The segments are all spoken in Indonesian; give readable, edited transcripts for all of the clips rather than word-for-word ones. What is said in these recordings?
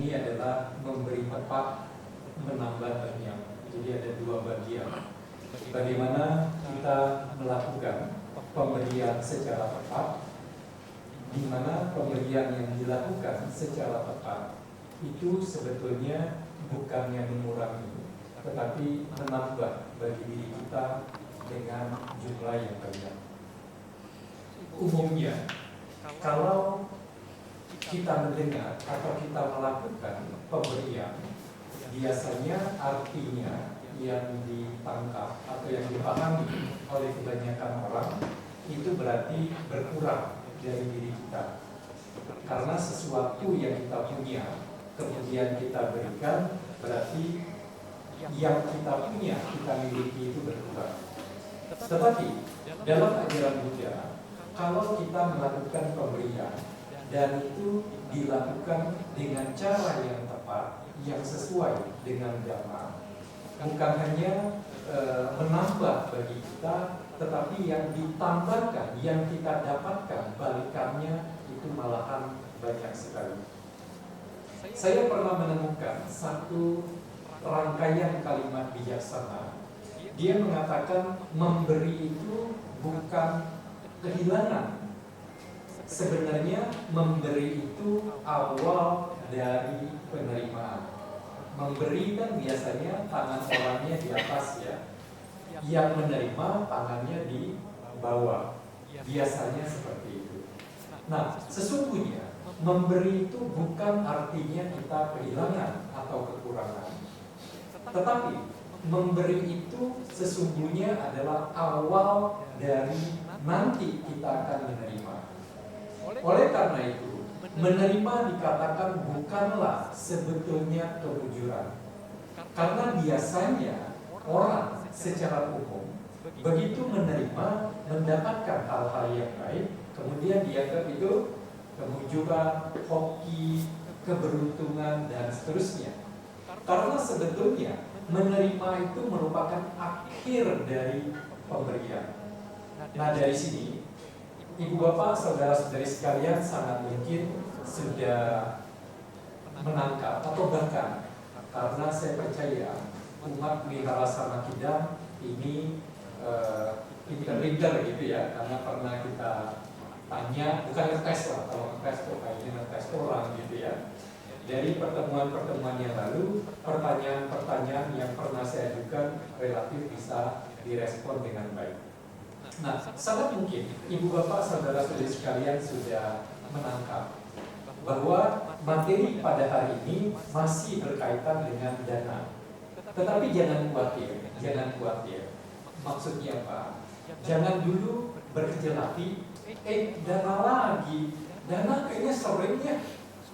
Ini adalah memberi tepat, menambah banyak. Jadi ada dua bagian. Bagaimana kita melakukan pemberian secara tepat, di mana pemberian yang dilakukan secara tepat itu sebetulnya bukannya mengurangi, tetapi menambah bagi diri kita dengan jumlah yang banyak. Umumnya, kalau kita mendengar atau kita melakukan pemberian, biasanya artinya yang ditangkap atau yang dipahami oleh kebanyakan orang itu berarti berkurang dari diri kita. Karena sesuatu yang kita punya kemudian kita berikan, berarti yang kita punya, kita miliki itu berkurang. Tetapi dalam ajaran Buddha, kalau kita melakukan pemberian dan itu dilakukan dengan cara yang tepat, yang sesuai dengan dhamma, bukan hanya menambah bagi kita, tetapi yang ditambahkan, yang kita dapatkan balikannya itu malahan banyak sekali. Saya pernah menemukan satu rangkaian kalimat bijaksana. Dia mengatakan memberi itu bukan kehilangan. Sebenarnya memberi itu awal dari penerimaan. Memberi kan biasanya tangan orangnya di atas ya, yang menerima tangannya di bawah. Biasanya seperti itu. Nah, sesungguhnya memberi itu bukan artinya kita kehilangan atau kekurangan, tetapi memberi itu sesungguhnya adalah awal dari nanti kita akan menerima. Oleh karena itu, menerima dikatakan bukanlah sebetulnya kemujuran. Karena biasanya orang secara umum begitu menerima, mendapatkan hal-hal yang baik, kemudian dianggap itu kemujuran, hoki, keberuntungan, dan seterusnya. Karena sebetulnya menerima itu merupakan akhir dari pemberian. Nah, dari sini Ibu bapak, saudara-saudari sekalian sangat mungkin sudah menangkap atau bahkan, karena saya percaya umat Wihara Samakidam ini pinter-pinter gitu ya, karena pernah kita tanya, bukan ngetes lah, kalau ngetes kok kayaknya ngetes orang gitu ya. Dari pertemuan-pertemuan yang lalu, pertanyaan-pertanyaan yang pernah saya ajukan relatif bisa direspon dengan baik. Nah, sangat mungkin ibu bapak saudara-saudari sekalian sudah menangkap bahwa materi pada hari ini masih berkaitan dengan dana. Tetapi jangan khawatir. Maksudnya apa? Jangan dulu berkecil hati, dana lagi. Dana kayaknya seringnya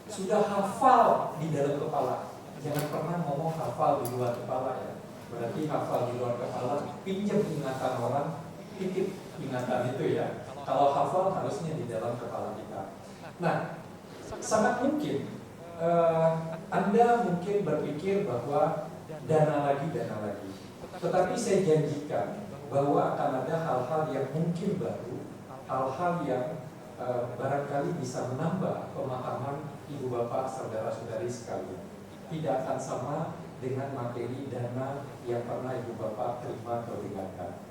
sudah hafal di dalam kepala. Jangan pernah ngomong hafal di luar kepala ya. Berarti hafal di luar kepala, pinjam ingatan orang, titip ingatan itu ya. Kalau hafal harusnya di dalam kepala kita. Nah, sangat mungkin Anda mungkin berpikir bahwa dana lagi. Tetapi saya janjikan bahwa akan ada hal-hal yang mungkin baru, hal-hal yang barangkali bisa menambah pemahaman ibu bapak saudara-saudari sekalian. Tidak akan sama dengan materi dana yang pernah ibu bapak terima atau dengarkan.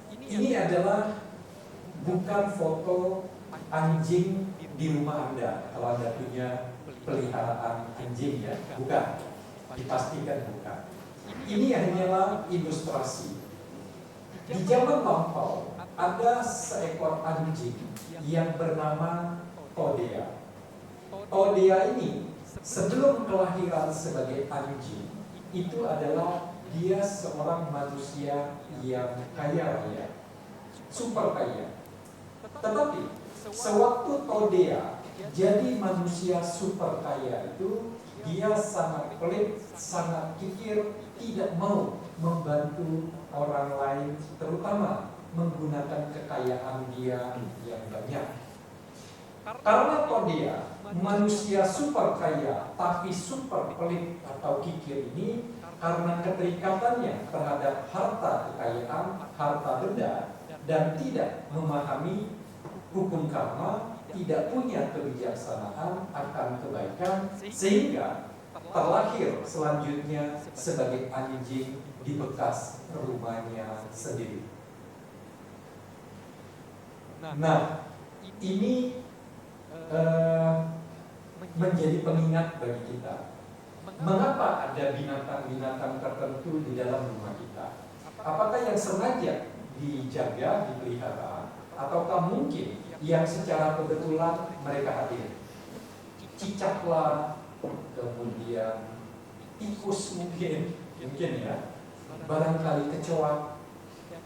Ini adalah bukan foto anjing di rumah Anda. Kalau Anda punya peliharaan anjing ya, bukan. Dipastikan bukan. Ini hanyalah ilustrasi. Di zaman lampau ada seekor anjing yang bernama Todea. Todea ini sebelum kelahiran sebagai anjing itu adalah dia seorang manusia yang kaya raya, super kaya. Tetapi sewaktu Todea jadi manusia super kaya itu, dia sangat pelit, sangat kikir, tidak mau membantu orang lain, terutama menggunakan kekayaan dia yang banyak. Karena Todea manusia super kaya tapi super pelit atau kikir ini, karena keterikatannya terhadap harta kekayaan, harta benda, dan tidak memahami hukum karma, tidak punya kebijaksanaan akan kebaikan, sehingga terlahir selanjutnya sebagai anjing di bekas rumahnya sendiri. Nah, ini menjadi pengingat bagi kita. Mengapa ada binatang-binatang tertentu di dalam rumah kita? Apakah yang sengaja dijaga, dipelihara, ataukah mungkin yang secara kebetulan mereka hadir? Cicaklah, kemudian tikus mungkin ya, barangkali kecoa.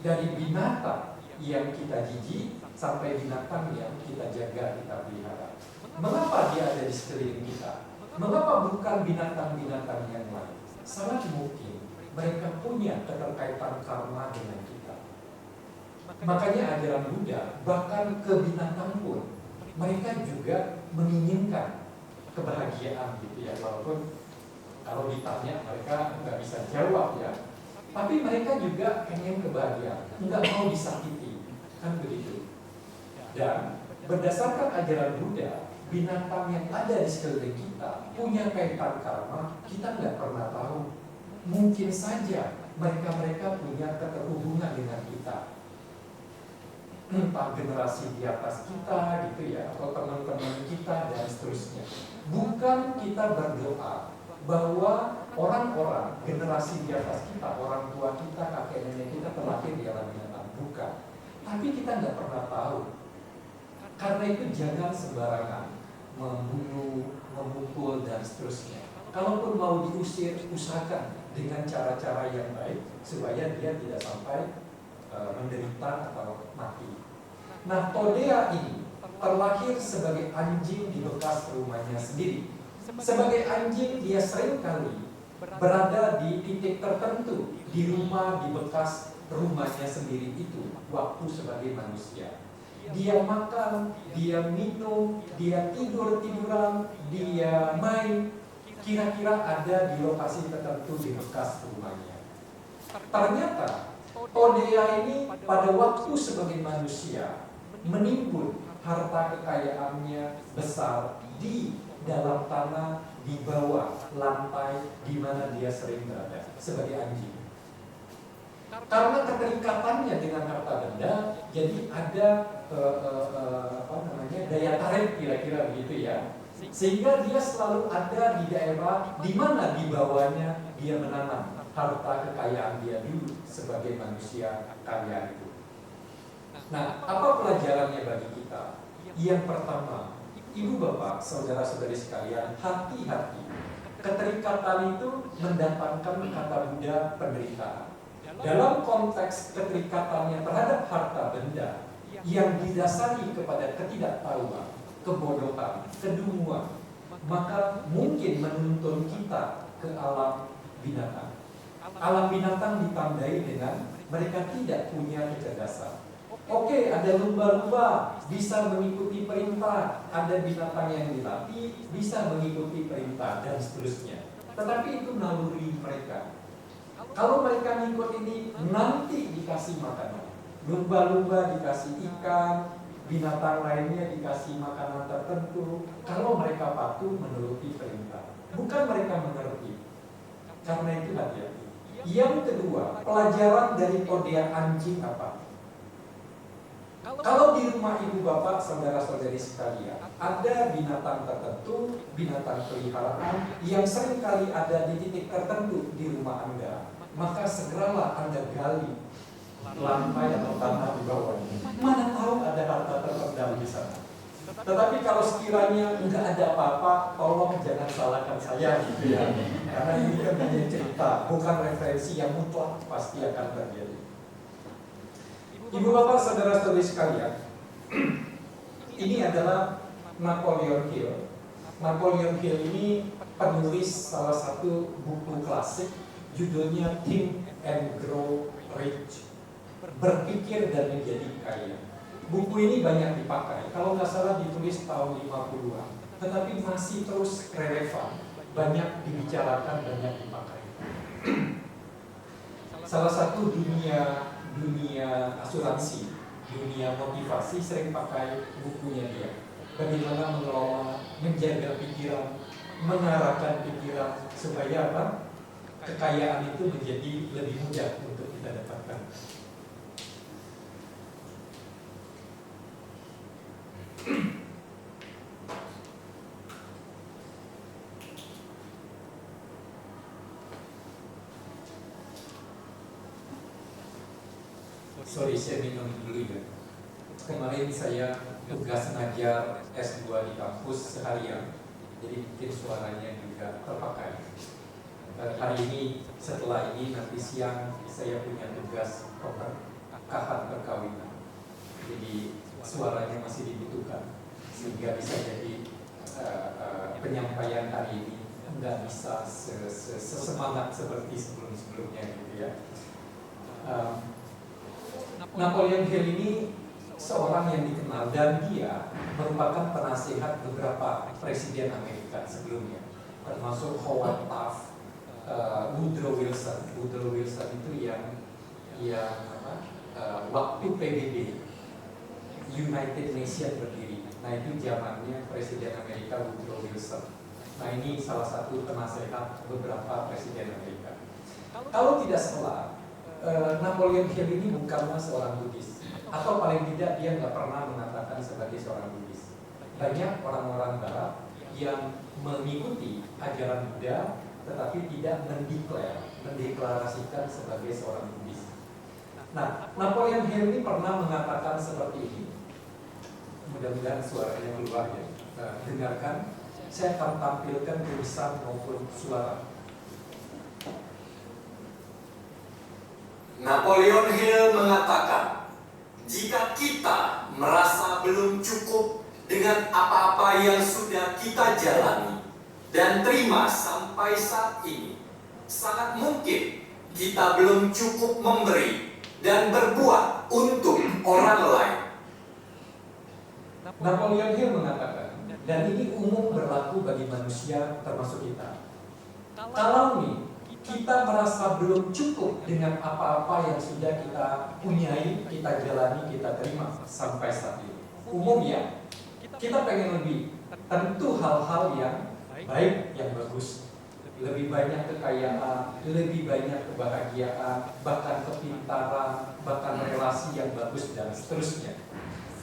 Dari binatang yang kita jijik sampai binatang yang kita jaga, kita pelihara. Mengapa dia ada di sekeliling kita? Mengapa bukan binatang-binatang yang lain? Sangat mungkin mereka punya keterkaitan karma dengan kita. Makanya ajaran Buddha, bahkan ke binatang pun, mereka juga menginginkan kebahagiaan gitu ya. Walaupun kalau ditanya mereka nggak bisa jawab ya. Tapi mereka juga pengen kebahagiaan, nggak mau disakiti, kan begitu. Dan berdasarkan ajaran Buddha, binatang yang ada di sekeliling kita punya kaitan karma, kita nggak pernah tahu. Mungkin saja mereka punya keterhubungan dengan kita. Entah generasi di atas kita gitu ya, atau teman-teman kita dan seterusnya. Bukan kita berdoa bahwa orang-orang generasi di atas kita, orang tua kita, kakek nenek kita terlahir di alam binatang. Bukan. Tapi kita nggak pernah tahu. Karena itu jangan sembarangan membunuh, memukul, dan seterusnya. Kalaupun mau diusir, usahakan dengan cara-cara yang baik supaya dia tidak sampai menderita atau mati. Nah, Todea ini terlahir sebagai anjing di bekas rumahnya sendiri. Sebagai anjing, dia seringkali berada di titik tertentu di rumah di bekas rumahnya sendiri itu waktu sebagai manusia. Dia makan, dia minum, dia tidur-tiduran, dia main, kira-kira ada di lokasi tertentu di bekas rumahnya. Ternyata Todea ini pada waktu sebagai manusia menimbun harta kekayaannya besar di dalam tanah, di bawah lantai di mana dia sering berada sebagai anjing. Karena keterikatannya dengan harta benda, jadi ada daya tarik kira-kira begitu ya. Sehingga dia selalu ada di daerah di mana di bawahnya dia menanam harta kekayaan dia dulu sebagai manusia kaya itu. Nah, apa pelajarannya bagi kita? Yang pertama, ibu bapak, saudara-saudari sekalian, hati-hati. Keterikatan itu mendatangkan kata Buddha penderitaan. Dalam konteks keterikatannya terhadap harta benda yang didasari kepada ketidaktahuan, kebodohan, kedunguan, maka mungkin menuntun kita ke alam binatang. Alam binatang ditandai dengan mereka tidak punya kecerdasan. Oke, ada lumba-lumba bisa mengikuti perintah, ada binatang yang dilatih bisa mengikuti perintah dan seterusnya. Tetapi itu naluri mereka. Kalau mereka ngikut ini nanti dikasih makanan. Lumba-lumba dikasih ikan, binatang lainnya dikasih makanan tertentu. Kalau mereka patuh menuruti perintah, bukan mereka mengerti. Karena itu hati-hati. Yang kedua, pelajaran dari Todea anjing apa? Kalau di rumah ibu bapak, saudara-saudari sekalian, ada binatang tertentu, binatang peliharaan yang seringkali ada di titik tertentu di rumah Anda, maka segeralah Anda gali lantai atau tanah di bawahnya. Mana tahu ada harta terpendam di sana. Tetapi kalau sekiranya nggak ada apa-apa, tolong jangan salahkan saya gitu ya. Karena ini kan hanya cerita, bukan referensi yang mutlak pasti akan terjadi. Ibu bapak, saudara-saudari sekalian, ini adalah Napoleon Hill. Napoleon Hill ini penulis salah satu buku klasik, judulnya Think and Grow Rich, berpikir dan menjadi kaya. Buku ini banyak dipakai, kalau nggak salah ditulis tahun 50-an, tetapi masih terus relevan, banyak dibicarakan, banyak dipakai. Salah satu dunia asuransi, dunia motivasi sering pakai bukunya dia. bagaimana mengelola, menjaga pikiran, mengarahkan pikiran supaya apa? Kekayaan itu menjadi lebih mudah untuk kita dapatkan. Sorry, saya minum dulu ya. Kemarin saya tugas ngajar S2 di kampus seharian, jadi mungkin suaranya juga terpakai. Dan hari ini, setelah ini, nanti siang saya punya tugas pernikahan perkawinan. Jadi suaranya masih dibutuhkan, sehingga bisa jadi penyampaian hari ini nggak bisa sesemangat seperti sebelum-sebelumnya gitu ya. Napoleon Hill ini seorang yang dikenal dan dia merupakan penasihat beberapa presiden Amerika sebelumnya, termasuk Howard Taft, Woodrow Wilson. Woodrow Wilson itu yang waktu PBB United Nations berdiri. Nah itu zamannya Presiden Amerika Woodrow Wilson. Nah ini salah satu penasehat beberapa Presiden Amerika. Kalau tidak salah, Napoleon Hill ini bukanlah seorang Buddhis, atau paling tidak dia nggak pernah mengatakan sebagai seorang Buddhis. Banyak orang-orang Barat yang mengikuti ajaran Buddha, tetapi tidak mendeklarasikan sebagai seorang Buddhis. Nah, Napoleon Hill ini pernah mengatakan seperti ini. Mudah-mudahan suaranya keluar ya. Dengarkan, saya akan tampilkan tulisan maupun suara. Napoleon Hill mengatakan, jika kita merasa belum cukup dengan apa-apa yang sudah kita jalani dan terima sampai saat ini, sangat mungkin kita belum cukup memberi dan berbuat untuk orang lain. Napoleon Hill mengatakan, dan ini umum berlaku bagi manusia termasuk kita. Kalau nih kita merasa belum cukup dengan apa-apa yang sudah kita punyai, kita jalani, kita terima sampai saat ini. Umum ya, kita pengen lebih. Tentu hal-hal yang baik, yang bagus. Lebih banyak kekayaan, lebih banyak kebahagiaan, bahkan kepintaran, bahkan relasi yang bagus dan seterusnya.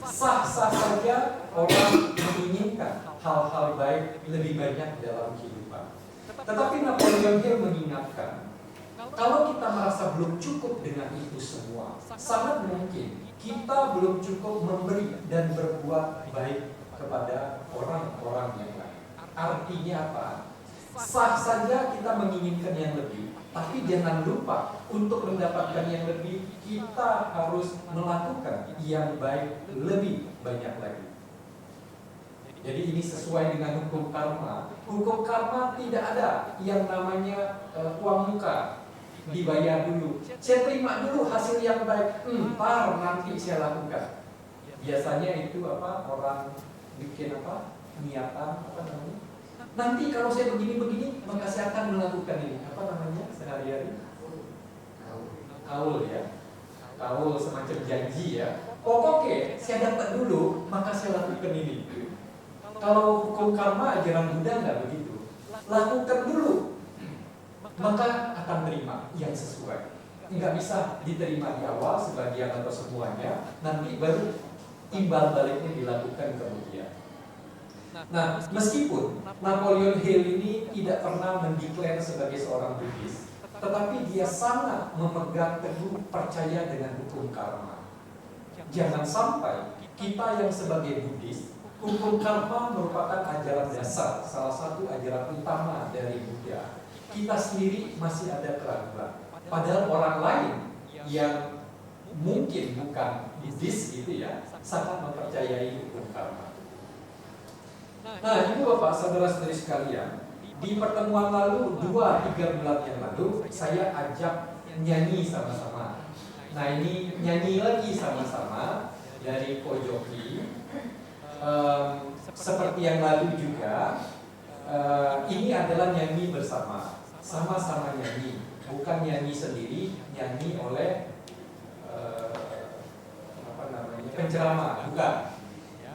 Sah-sah saja orang menginginkan hal-hal baik lebih banyak dalam kehidupan. Tetapi Napoleon Hill mengingatkan, kalau kita merasa belum cukup dengan itu semua, sangat mungkin kita belum cukup memberi dan berbuat baik kepada orang-orang yang lain. Artinya apa? Sah saja kita menginginkan yang lebih, tapi jangan lupa untuk mendapatkan yang lebih, kita harus melakukan yang baik lebih banyak lagi. Jadi ini sesuai dengan hukum karma. Hukum karma tidak ada yang namanya uang muka dibayar dulu. Saya terima dulu hasil yang baik, ntar nanti saya lakukan. Biasanya itu apa, orang bikin apa, niatan apa namanya. Nanti kalau saya begini-begini, maka saya akan melakukan ini. Apa namanya sehari-hari? Kaul ya. Kaul semacam janji ya. Pokoknya saya dapat dulu, maka saya lakukan ini. Kalau hukum karma ajaran Buddha nggak begitu. Lakukan dulu, maka akan terima yang sesuai. Nggak bisa diterima di awal sebagian atau semuanya, nanti baru timbal baliknya dilakukan kemudian. Nah, meskipun Napoleon Hill ini tidak pernah mendeklar sebagai seorang Buddhis, tetapi dia sangat memegang teguh percaya dengan hukum karma. Jangan sampai kita yang sebagai Buddhis, hukum karma merupakan ajaran dasar, salah satu ajaran utama dari Buddha. Kita sendiri masih ada keraguan. Padahal orang lain yang mungkin bukan Buddhis gitu ya, sangat mempercayai hukum karma. Nah, ibu bapak, saudara-saudari sekalian, di pertemuan lalu 2-3 bulan yang lalu saya ajak nyanyi sama-sama. Nah ini nyanyi lagi sama-sama dari Kojoki. Seperti yang lalu juga, ini adalah nyanyi bersama, sama-sama nyanyi, bukan nyanyi sendiri, nyanyi oleh penceramah, bukan,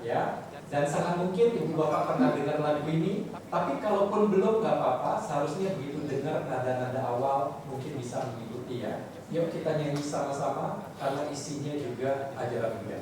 ya. Dan sangat mungkin Ibu Bapak pernah dengar lagu ini, tapi kalaupun belum nggak apa-apa, seharusnya begitu dengar nada-nada awal mungkin bisa mengikuti ya. Yuk kita nyanyi sama-sama karena isinya juga ajaran Buddha.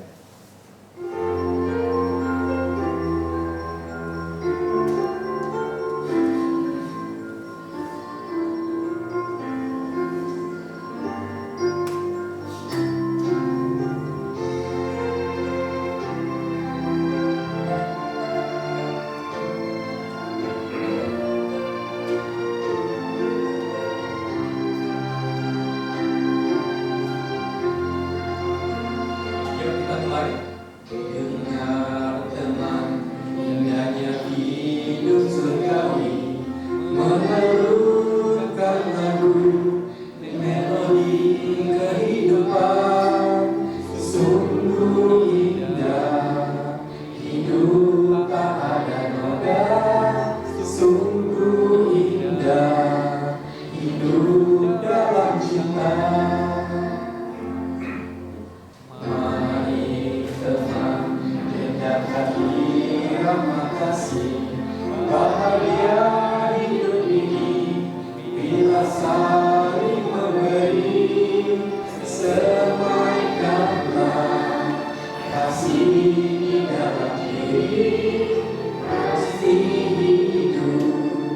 Dengar teman, indahnya hidup surgawi, memerlukan lagu, melodi kehidupan. Sungguh indah, hidup tak ada noda. Sungguh indah, hidup dalam cinta. Terima kasih, bahagia hidup ini bila saling memberi. Semaikanlah kasih di dalam diri, pasti hidup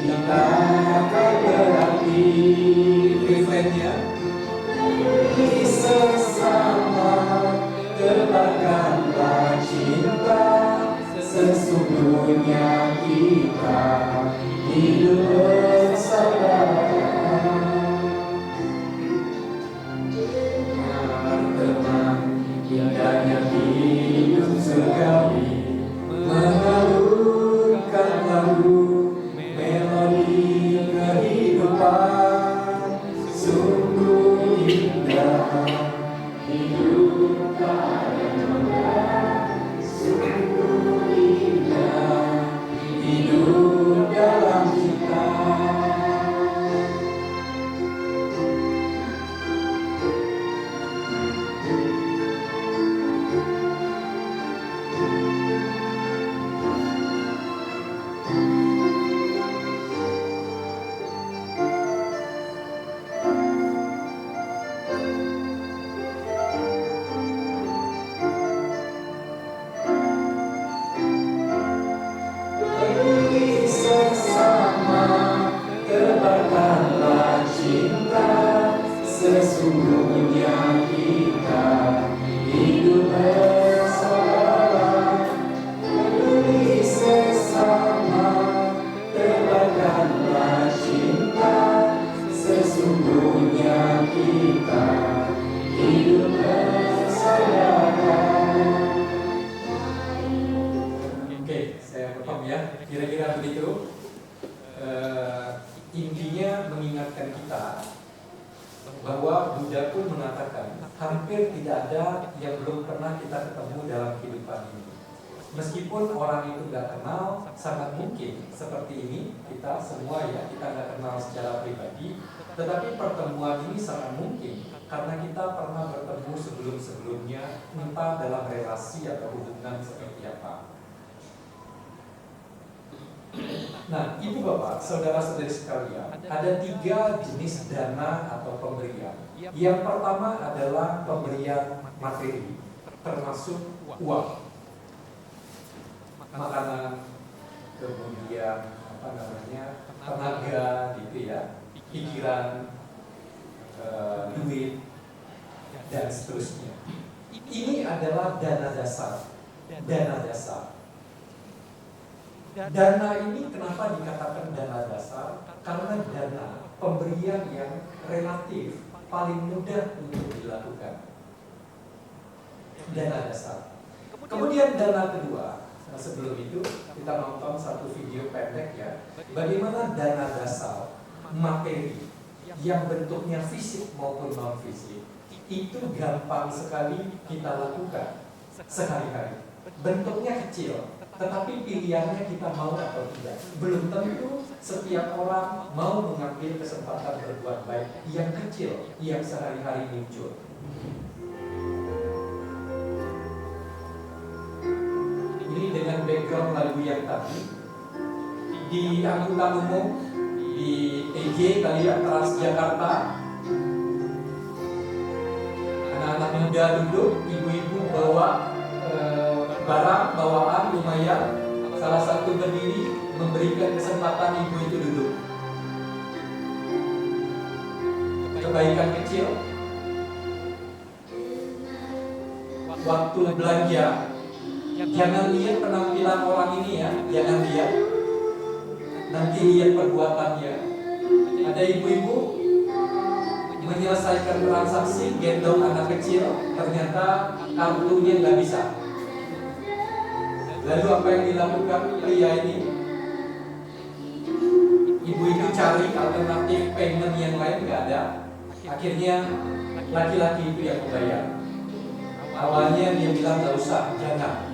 kita akan berarti. Refrennya, di sesama tebarkanlah cinta. Sesungguhnya kita hidup bersaudara. Teman, indahnya hidup surgawi, mengalunkan lagu, melodi kehidupan. Sungguh indah, hidup tak ada noda. Sungguh indah, hidup dalam cinta. Tebarkanlah cinta, sesungguhnya kita hidup bersaudara. Peduli sesama, tebarkanlah cinta, sesungguhnya kita hidup bersaudara. Oke, saya potong ya, kira-kira begitu. Intinya mengingatkan kita bahwa Buddha pun mengatakan hampir tidak ada yang belum pernah kita ketemu dalam kehidupan ini. Meskipun orang itu nggak kenal, sangat mungkin seperti ini kita semua ya, kita nggak kenal secara pribadi, tetapi pertemuan ini sangat mungkin karena kita pernah bertemu sebelum-sebelumnya, entah dalam relasi atau hubungan seperti apa. Nah, Ibu Bapak, saudara-saudari sekalian, ada 3 jenis dana atau pemberian. Yang pertama adalah pemberian materi, termasuk uang, makanan, kemudian tenaga, gitu ya, pikiran, duit, dan seterusnya. Ini adalah dana dasar. Dana dasar. Dana ini kenapa dikatakan dana dasar? Karena dana pemberian yang relatif paling mudah untuk dilakukan. Dana dasar. Kemudian dana kedua. Nah, sebelum itu kita nonton satu video pendek ya. Bagaimana dana dasar materi yang bentuknya fisik maupun non fisik itu gampang sekali kita lakukan sehari-hari. Bentuknya kecil, tetapi pilihannya kita mau atau tidak. Belum tentu setiap orang mau mengambil kesempatan berbuat baik yang kecil, yang sehari-hari muncul. ini dengan background lagu yang tadi di angkutan umum di TJ kali ya, Transjakarta, anak-anak muda duduk, ibu-ibu bawa barang bawaan lumayan, salah satu berdiri memberikan kesempatan ibu itu duduk. Kebaikan kecil waktu belanja, jangan lihat penampilan orang ini ya, jangan lihat, nanti lihat perbuatannya. Ada ibu-ibu menyelesaikan transaksi gendong anak kecil, ternyata kartunya nggak bisa. Lalu apa yang dilakukan pria ini? Ibu itu cari alternatif payment yang lain, nggak ada. Akhirnya laki-laki itu yang membayar. Awalnya dia bilang nggak usah, jangan.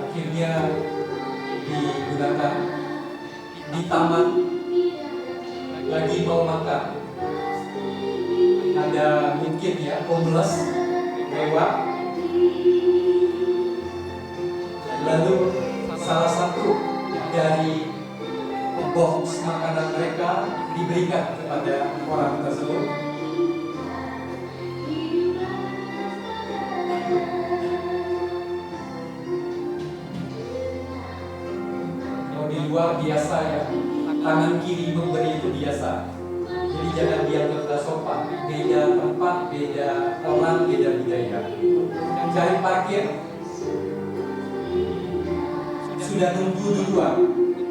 Akhirnya digunakan di taman, lagi mau makan. Ada mungkin ya homeless lewat, lalu salah satu dari box makanan mereka diberikan kepada orang tersebut. Kalau di luar biasa ya, tangan kiri memberi itu biasa. Jadi jangan dianggap gak sopan. Beda tempat, beda orang, beda budaya. Cari parkir, sudah nunggu duluan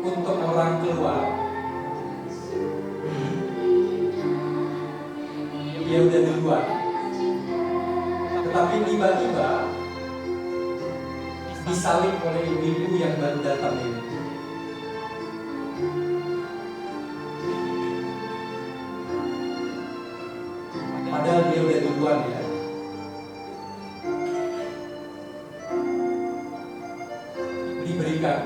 untuk orang keluar. Dia udah duluan. Tetapi tiba-tiba disalib oleh ibu-ibu yang baru datang ini. Padahal dia udah duluan ya. Diberikan.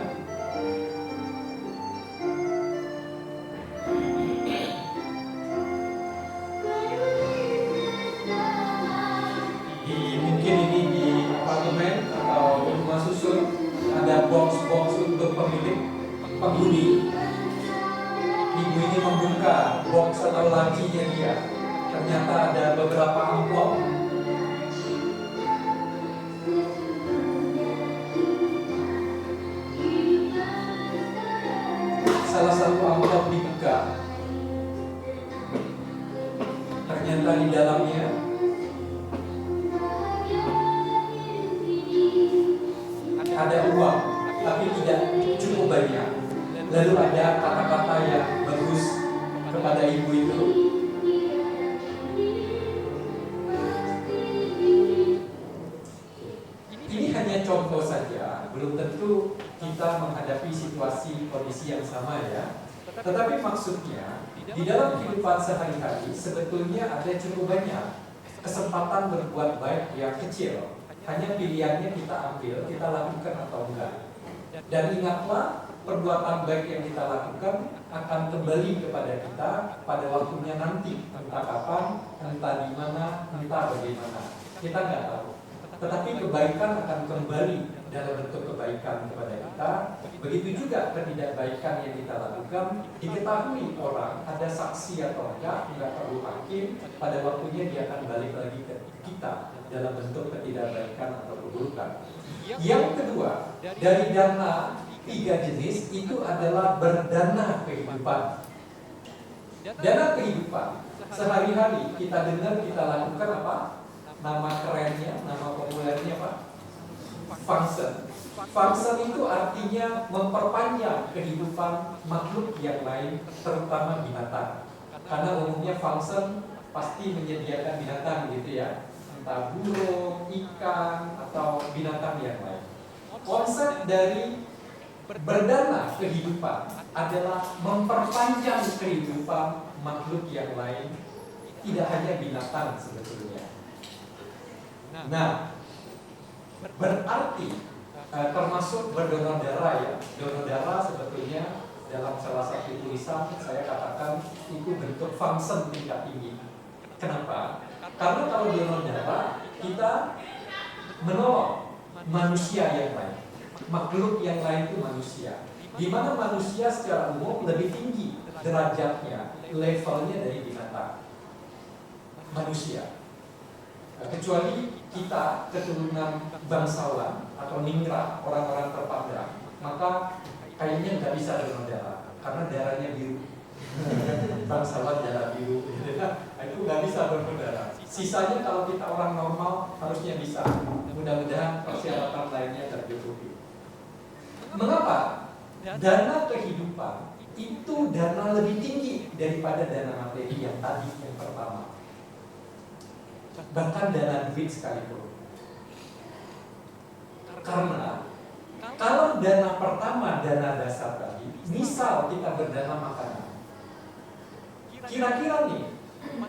Mungkin ini di apartemen atau rumah susun ada box-box untuk penghuni. Ibu ini membuka box atau lacinya dia. Ternyata ada beberapa amplop. Salah satu amplop dibuka. Ternyata di dalamnya ada uang, tapi tidak cukup banyak. Lalu ada kata-kata yang bagus kepada ibu itu. Ini hanya contoh saja, belum tentu kita menghadapi situasi kondisi yang sama ya. Tetapi maksudnya di dalam kehidupan sehari-hari sebetulnya ada cukup banyak kesempatan berbuat baik yang kecil. Hanya pilihannya kita ambil, kita lakukan atau enggak. Dan ingatlah, perbuatan baik yang kita lakukan akan kembali kepada kita pada waktunya nanti. Entah kapan, entah di mana, entah bagaimana. Kita nggak tahu. Tetapi kebaikan akan kembali dalam bentuk kebaikan kepada kita. Begitu juga ketidakbaikan yang kita lakukan diketahui orang, ada saksi atau enggak perlu hakim. Pada waktunya dia akan balik lagi ke kita dalam bentuk ketidakbaikan atau keburukan. Yang kedua, dari dana 3 jenis itu adalah berdana kehidupan. Dana kehidupan sehari-hari kita dengar, kita lakukan apa? Nama kerennya, nama populernya apa? Function. Function itu artinya memperpanjang kehidupan makhluk yang lain, terutama binatang. Karena umumnya function pasti menyediakan binatang gitu ya. Entah burung, ikan, atau binatang yang lain. Konsep dari berdana kehidupan adalah memperpanjang kehidupan makhluk yang lain, tidak hanya binatang sebetulnya. Nah, berarti termasuk berdonor darah ya. Donor darah sebetulnya dalam salah satu tulisan saya katakan itu bentuk function tingkat tinggi. Kenapa? Karena kalau donor darah, kita menolong manusia yang lain. Makhluk yang lain itu manusia. Di mana manusia secara umum lebih tinggi derajatnya, levelnya dari binatang. Manusia. Kecuali kita keturunan bangsawan atau ningrat, orang-orang terpandang, maka kayaknya nggak bisa donor darah karena darahnya biru. Bangsawan darah biru, nah, itu nggak bisa donor darah. Sisanya kalau kita orang normal harusnya bisa. Mudah-mudahan persyaratan lainnya tercukupi. Mengapa? Dana kehidupan itu dana lebih tinggi daripada dana materi yang tadi yang pertama. Bahkan dana duit sekalipun. Karena kalau dana pertama, dana dasar tadi, misal kita berdana makanan, kira-kira nih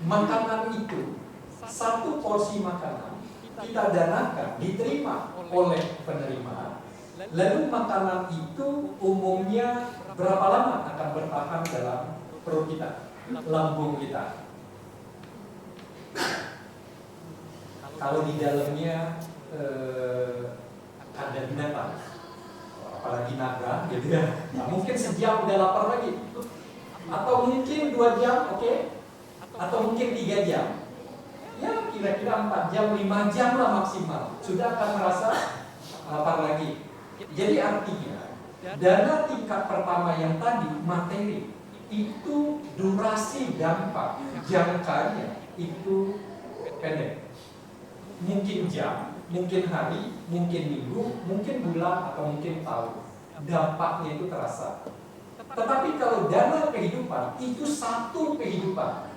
makanan itu, satu porsi makanan kita danakan, diterima oleh penerima, lalu makanan itu umumnya berapa lama akan bertahan dalam perut kita, lambung kita. Kalau di dalamnya ada binatang, apalagi naga gitu ya, nah, mungkin sejam udah lapar lagi, atau mungkin 2 jam, oke, atau mungkin 3 jam, ya kira-kira 4 jam, 5 jam lah maksimal, sudah akan merasa lapar lagi. Jadi artinya dana tingkat pertama yang tadi materi itu durasi dampak jangkanya itu pendek, mungkin jam, mungkin hari, mungkin minggu, mungkin bulan, atau mungkin tahun. Dampaknya itu terasa. Tetapi kalau dana kehidupan itu satu kehidupan,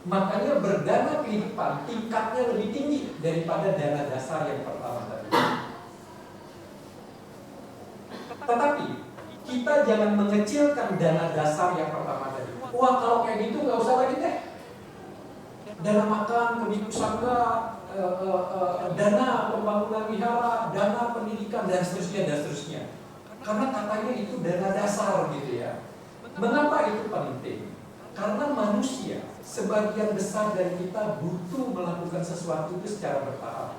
makanya berdana kehidupan tingkatnya lebih tinggi daripada dana dasar yang pertama tadi. Tetapi kita jangan mengecilkan dana dasar yang pertama tadi. Wah, kalau kayak gitu nggak usah lagi deh. Dana makan, kebiku sangga, dana pembangunan wihara, dana pendidikan, dan seterusnya. Karena katanya itu dana dasar gitu ya. Mengapa itu penting? Karena manusia, sebagian besar dari kita butuh melakukan sesuatu itu secara bertahap.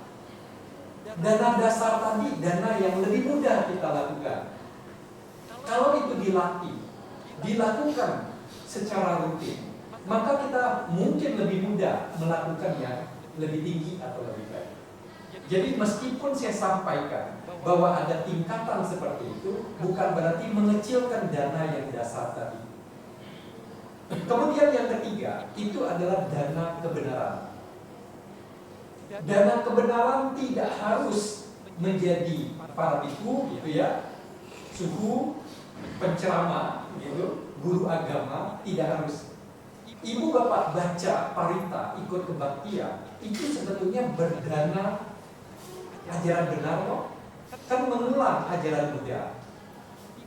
Dana dasar tadi, dana yang lebih mudah kita lakukan. Kalau itu dilakukan secara rutin, maka kita mungkin lebih mudah melakukan yang lebih tinggi atau lebih baik. Jadi meskipun saya sampaikan bahwa ada tingkatan seperti itu, bukan berarti mengecilkan dana yang dasar tadi. Kemudian yang ketiga, itu adalah dana kebenaran. Dana kebenaran tidak harus menjadi para biku gitu ya, suhu, penceramah gitu, guru agama, tidak harus. Ibu bapak baca parita, ikut kebaktian, itu sebetulnya berdana ajaran benar kok. Kan mengulang ajaran Buddha.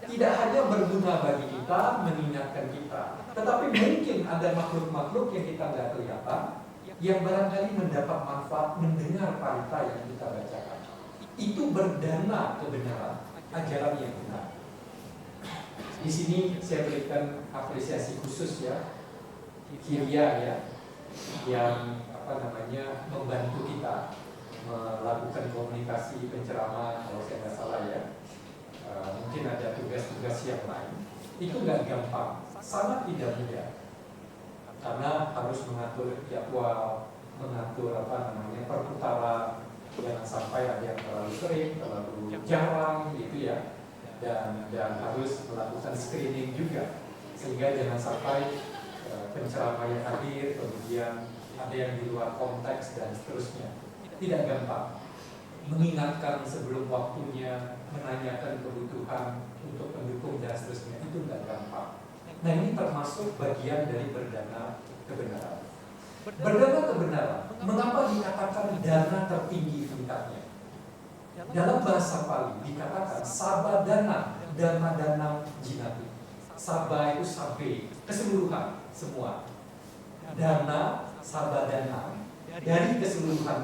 Tidak hanya berguna bagi kita, mengingatkan kita, tetapi mungkin ada makhluk-makhluk yang kita nggak kelihatan, yang barangkali mendapat manfaat mendengar parita yang kita bacakan. Itu berdana kebenaran, ajaran yang benar. Di sini saya berikan apresiasi khusus ya, Kiria ya, yang membantu kita melakukan komunikasi penceramah, kalau saya nggak salah ya. Mungkin ada tugas-tugas yang lain. Itu nggak gampang, sangat tidak mudah, karena harus mengatur jadwal, mengatur perputaran, jangan sampai ada yang terlalu sering, terlalu jarang gitu ya. Dan harus melakukan screening juga, sehingga jangan sampai penceramah yang hadir kemudian ada yang di luar konteks dan seterusnya. Tidak gampang mengingatkan sebelum waktunya, menanyakan kebutuhan untuk pendukung dan seterusnya, itu tidak gampang. Nah, ini termasuk bagian dari berdana kebenaran. Berdana kebenaran, mengapa dikatakan dana tertinggi tingkatnya? Dalam bahasa Pali dikatakan sabadana, dana jinati. Saba itu sabe, keseluruhan, semua. Dana, sabadana, dari keseluruhan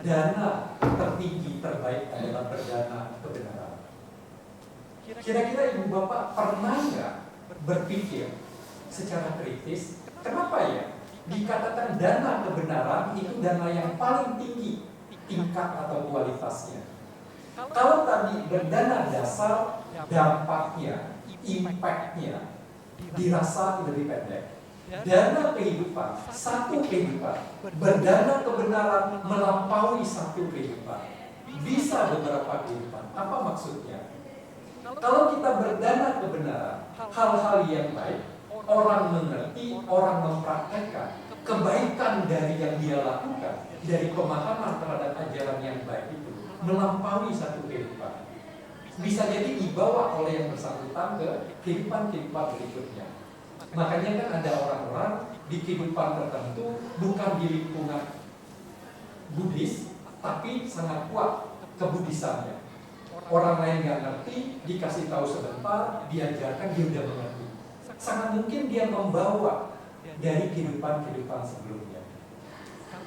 dana tertinggi terbaik adalah berdana kebenaran. Kira-kira ibu bapak pernah nggak berpikir secara kritis, kenapa ya Dikatakan dana kebenaran itu dana yang paling tinggi tingkat atau kualitasnya. Kalau tadi berdana dasar, dampaknya, impact-nya dirasa lebih pendek. Dana kehidupan, satu kehidupan. Berdana kebenaran melampaui satu kehidupan. Bisa beberapa kehidupan. Apa maksudnya? Kalau kita berdana kebenaran, hal-hal yang baik, orang mengerti, orang mempraktekkan kebaikan dari yang dia lakukan, dari pemahaman terhadap ajaran yang baik itu melampaui satu kehidupan. Bisa jadi dibawa oleh yang bersangkutan ke kehidupan-kehidupan berikutnya. Makanya kan ada orang-orang di kehidupan tertentu bukan di lingkungan Buddhis, tapi sangat kuat kebudisannya. Orang lain nggak ngerti, dikasih tahu sebentar, diajarkan, dia udah mengerti. Sangat mungkin dia membawa dari kehidupan-kehidupan sebelumnya.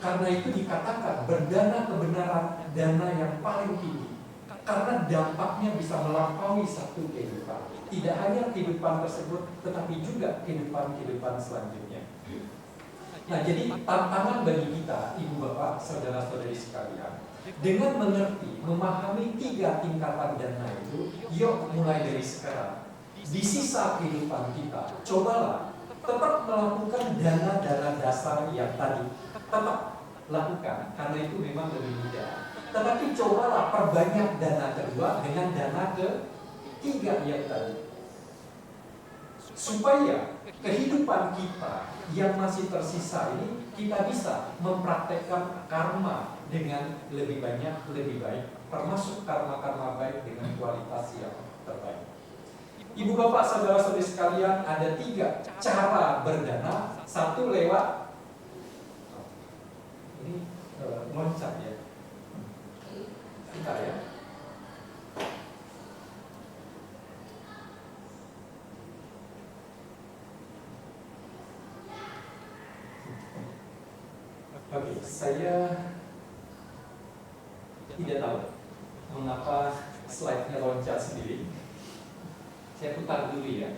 Karena itu dikatakan berdana kebenaran, dana yang paling tinggi. Karena dampaknya bisa melampaui satu kehidupan. Tidak hanya kehidupan tersebut, tetapi juga kehidupan-kehidupan selanjutnya. Nah, jadi tantangan bagi kita, ibu bapak, saudara-saudari sekalian, dengan mengerti, memahami 3 tingkatan dana itu, yuk mulai dari sekarang, di sisa kehidupan kita, cobalah tetap melakukan dana-dana dasar yang tadi. Tetap lakukan, karena itu memang lebih mudah. Tetapi cobalah perbanyak dana kedua dengan dana ketiga yang tadi. Supaya kehidupan kita yang masih tersisa ini, kita bisa mempraktekkan karma dengan lebih banyak, lebih baik, termasuk karma-karma baik dengan kualitas yang terbaik. Ibu bapak saudara-saudari sekalian, ada 3 cara berdana. 1 lewat ini loncat ya, kita ya. Oke, saya tidak tahu mengapa slide-nya loncat sendiri. Saya putar dulu ya.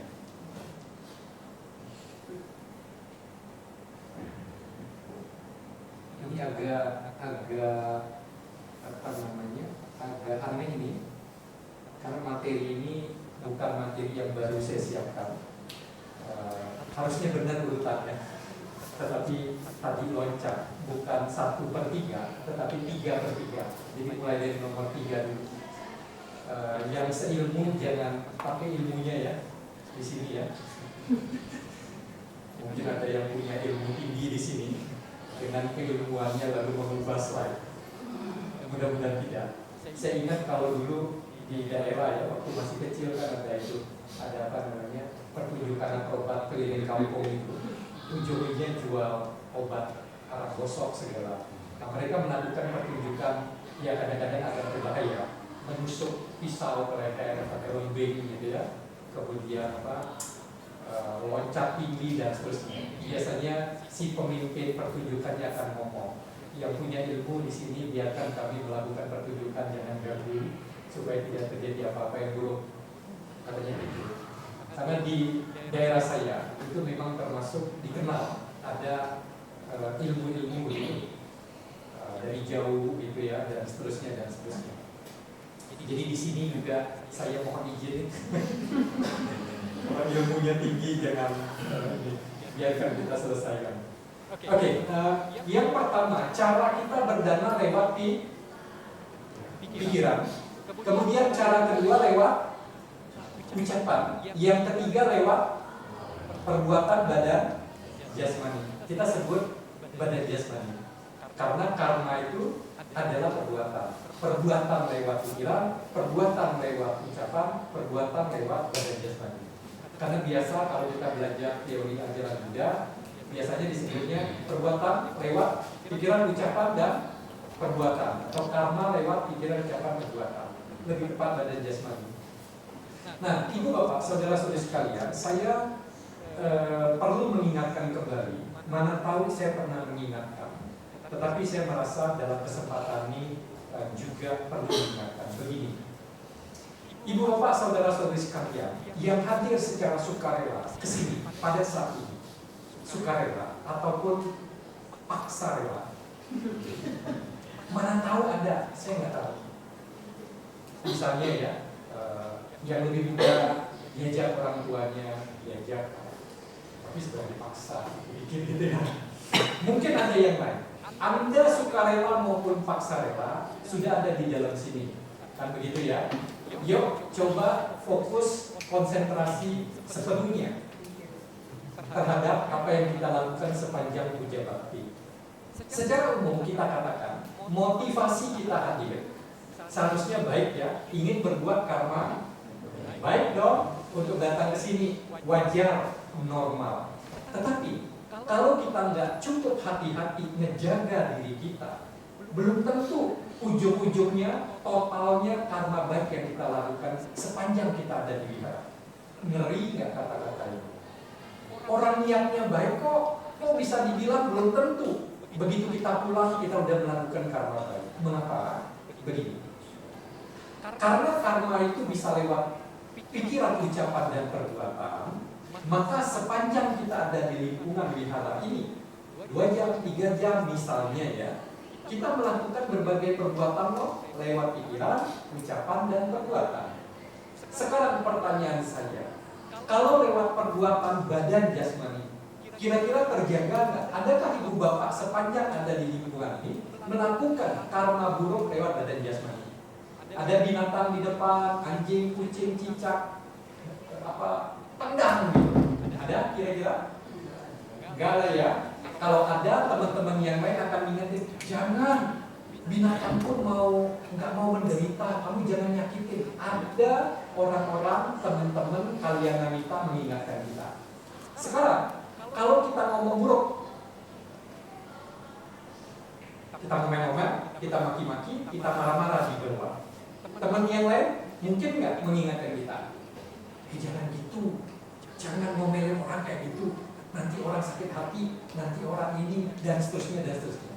Ini agak apa namanya? Agak aneh ini. Karena materi ini bukan materi yang baru saya siapkan. Harusnya benar urutannya. Tetapi tadi loncat, bukan 1/3, tetapi 3/3. Jadi mulai dari nomor 3 dulu. Yang seilmu jangan pakai ilmunya ya di sini ya. Mungkin ada yang punya ilmu tinggi di sini dengan keilmuannya lalu mengubah slide. Mudah-mudahan tidak. Saya ingat kalau dulu di daerah ya, waktu masih kecil kan ada apa namanya, pertunjukan akrobat keliling kampung itu. Ujung-ujungnya jual obat arang gosok segala. Nah, mereka melakukan pertunjukan ya kadang-kadang agak berbahaya, menusuk pisau ke leher pakai lembing gitu ya, kemudian loncat tinggi dan seterusnya. Biasanya si pemimpin pertunjukannya akan ngomong, yang punya ilmu di sini biarkan kami melakukan pertunjukan, jangan ganggu supaya tidak terjadi apa-apa yang buruk, katanya gitu. Karena di daerah saya itu memang termasuk dikenal ada ilmu-ilmu itu dari jauh gitu ya, dan seterusnya dan seterusnya. Jadi di sini juga saya mohon izin, kalau ilmunya tinggi jangan biarkan kita selesaikan. Oke, yang pertama cara kita berdana lewat pikiran. Kemudian cara kedua lewat ucapan. Yang ketiga lewat perbuatan badan jasmani. Kita sebut badan jasmani. Karena karma itu adalah perbuatan. Perbuatan lewat pikiran, perbuatan lewat ucapan, perbuatan lewat badan jasmani. Karena biasa kalau kita belajar teori ajaran Buddha, biasanya disebutnya perbuatan lewat pikiran, ucapan, dan perbuatan. Atau karma lewat pikiran, ucapan, perbuatan. Lebih tepat badan jasmani. Nah, ibu bapak, saudara-saudari sekalian, saya perlu mengingatkan kembali. Mana tahu saya pernah mengingatkan, tetapi saya merasa dalam kesempatan ini juga perlu mengingatkan. Begini, ibu bapak, saudara-saudari sekalian yang hadir secara sukarela ke sini pada saat ini, sukarela, ataupun paksa rela. Mana tahu ada, saya nggak tahu. Misalnya ya, yang lebih muda diajak orang tuanya, diajak, tapi sudah dipaksa, bikin gitu ya. Mungkin ada yang lain. Anda sukarela maupun paksa rela sudah ada di dalam sini, kan begitu ya? Yuk coba fokus konsentrasi sepenuhnya terhadap apa yang kita lakukan sepanjang puja bakti. Secara umum kita katakan motivasi kita hadir seharusnya baik ya, ingin berbuat karma baik dong untuk datang ke sini, wajar, normal. Tetapi kalau kita nggak cukup hati-hati ngejaga diri kita, belum tentu ujung-ujungnya totalnya karma baik yang kita lakukan sepanjang kita ada di wihara. Ngeri nggak kata-kata ini? Orang niatnya baik kok bisa dibilang belum tentu. Begitu kita pulang kita udah melakukan karma baik. Mengapa? Begini. Karena karma itu bisa lewat pikiran, ucapan, dan perbuatan. Maka sepanjang kita ada di lingkungan wihara ini 2 jam, 3 jam misalnya ya, kita melakukan berbagai perbuatan lewat pikiran, ucapan, dan perbuatan. Sekarang pertanyaan saya, kalau lewat perbuatan badan jasmani, kira-kira terjaga nggak? Adakah ibu bapak sepanjang ada di lingkungan ini melakukan karma buruk lewat badan jasmani? Ada binatang di depan, anjing, kucing, cicak, tendang gitu. Ada kira-kira? Enggak lah ya. Kalau ada, teman-teman yang lain akan mengingatkan, jangan, binatang pun nggak mau menderita, kamu jangan nyakitin. Ada orang-orang, teman-teman, kalian wanita mengingatkan kita. Sekarang, kalau kita ngomong buruk, kita ngomel-ngomel, kita maki-maki, kita marah-marah di luar. Teman yang lain mungkin nggak mengingatkan kita, jangan gitu, jangan ngomelin orang kayak gitu, nanti orang sakit hati, nanti orang ini, dan seterusnya, dan seterusnya.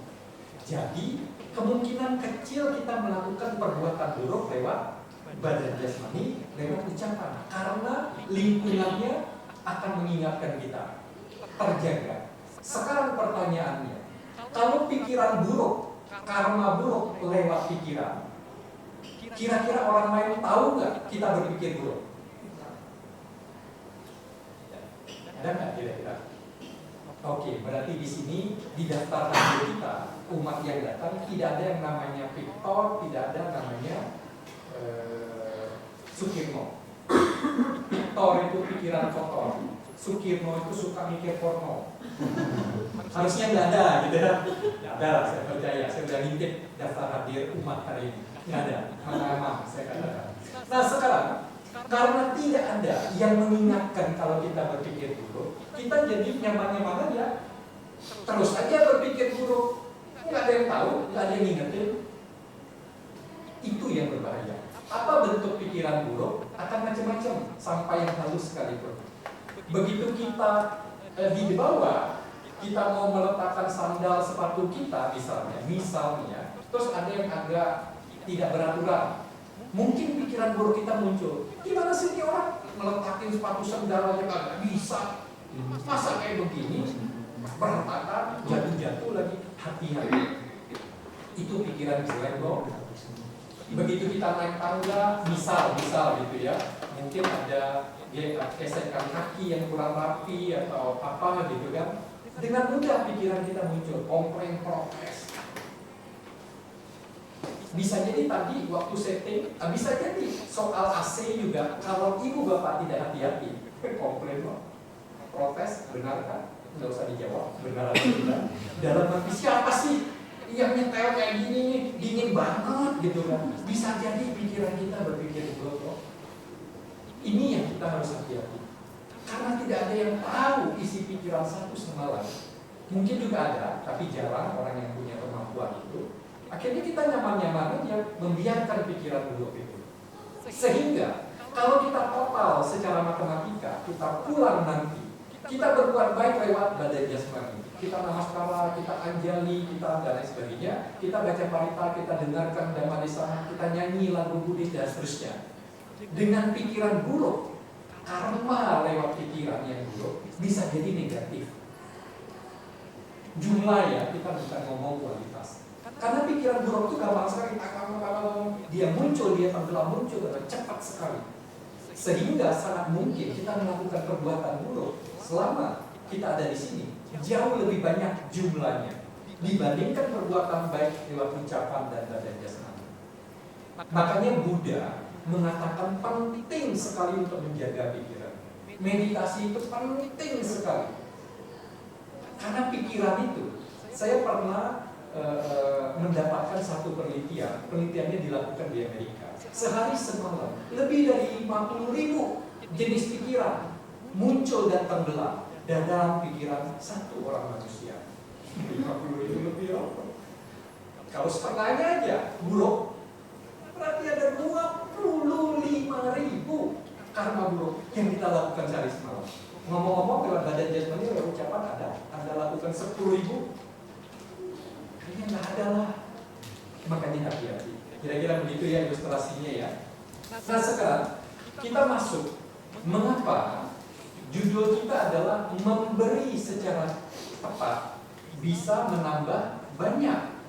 Jadi, kemungkinan kecil kita melakukan perbuatan buruk lewat badan jasmani, lewat ucapan, karena lingkungannya akan mengingatkan kita, terjaga. Sekarang pertanyaannya, kalau pikiran buruk, karma buruk lewat pikiran, kira-kira orang lain tahu nggak kita berpikir buruk? Ada nggak kira-kira? Oke, berarti di sini di daftar hadir kita umat yang datang tidak ada yang namanya Victor, tidak ada namanya Sukirno. Victor itu pikiran kotor, Sukirno itu suka mikir porno. Harusnya nggak ada, gitu ya? Nggak ada, saya percaya. Saya udah ngintip daftar hadir umat hari ini. Nggak ada, mana-mana saya katakan. Nah sekarang, karena tidak ada yang mengingatkan kalau kita berpikir buruk, kita jadi nyaman-nyaman aja, terus aja berpikir buruk, nggak ada yang tahu, nggak ada yang ngingetin. Itu yang berbahaya. Apa bentuk pikiran buruk akan macam-macam, sampai yang halus sekalipun. Begitu kita di bawah, kita mau meletakkan sandal sepatu kita misalnya, terus ada yang agak tidak beraturan, mungkin pikiran buruk kita muncul. Gimana sih ini orang meletakin sepatu sandal aja kagak bisa? Masa kayak begini, berantakan, jatuh-jatuh lagi, hati-hati. Itu pikiran jelek loh. Begitu kita naik tangga, misal gitu ya, mungkin ada gesekan kaki yang kurang rapi atau apa gitu kan, dengan mudah pikiran kita muncul, komplain, protes. Bisa jadi tadi waktu setting, bisa jadi soal AC juga, kalau ibu bapak tidak hati-hati, komplain loh, protes, benar kan? Nggak usah dijawab, benar atau tidak. Dalam hati siapa sih yang nyetel kayak gini nih, dingin banget gitu kan? Bisa jadi pikiran kita berpikir buruk loh. Ini yang kita harus hati-hati, karena tidak ada yang tahu isi pikiran satu sama lain. Mungkin juga ada, tapi jarang orang yang punya kemampuan itu. Akhirnya kita nyaman-nyaman aja membiarkan pikiran buruk itu. Sehingga kalau kita total secara matematika, kita pulang nanti, kita berbuat baik lewat badan jasmani. Kita namaskara, kita anjali, kita dan lain sebagainya. Kita baca parita, kita dengarkan dhamma desana, kita nyanyi lagu Buddhis dan seterusnya. Dengan pikiran buruk, karma lewat pikiran yang buruk bisa jadi negatif. jumlah ya, kita bukan ngomong kualitas. Karena pikiran buruk itu gampang sekali, dia muncul, dia tenggelam muncul, cepat sekali. Sehingga sangat mungkin kita melakukan perbuatan buruk selama kita ada di sini jauh lebih banyak jumlahnya dibandingkan perbuatan baik lewat ucapan dan jasmani. Makanya Buddha mengatakan penting sekali untuk menjaga pikiran. Meditasi itu penting sekali. Karena pikiran itu, saya pernah mendapatkan satu penelitiannya dilakukan di Amerika. Sehari semalam, lebih dari 50.000 jenis pikiran muncul dan tenggelam dalam pikiran satu orang manusia. 50.000 lebih apa? Kalau setengahnya aja buruk, berarti ada 25.000 karma buruk yang kita lakukan sehari semalam. Ngomong-ngomong lewat badan jasmani, lewat ucapan Anda lakukan 10.000, kayaknya nggak ada lah. Makanya hati-hati. Kira-kira begitu ya ilustrasinya ya. Nah sekarang kita masuk. Mengapa judul kita adalah memberi secara tepat bisa menambah banyak.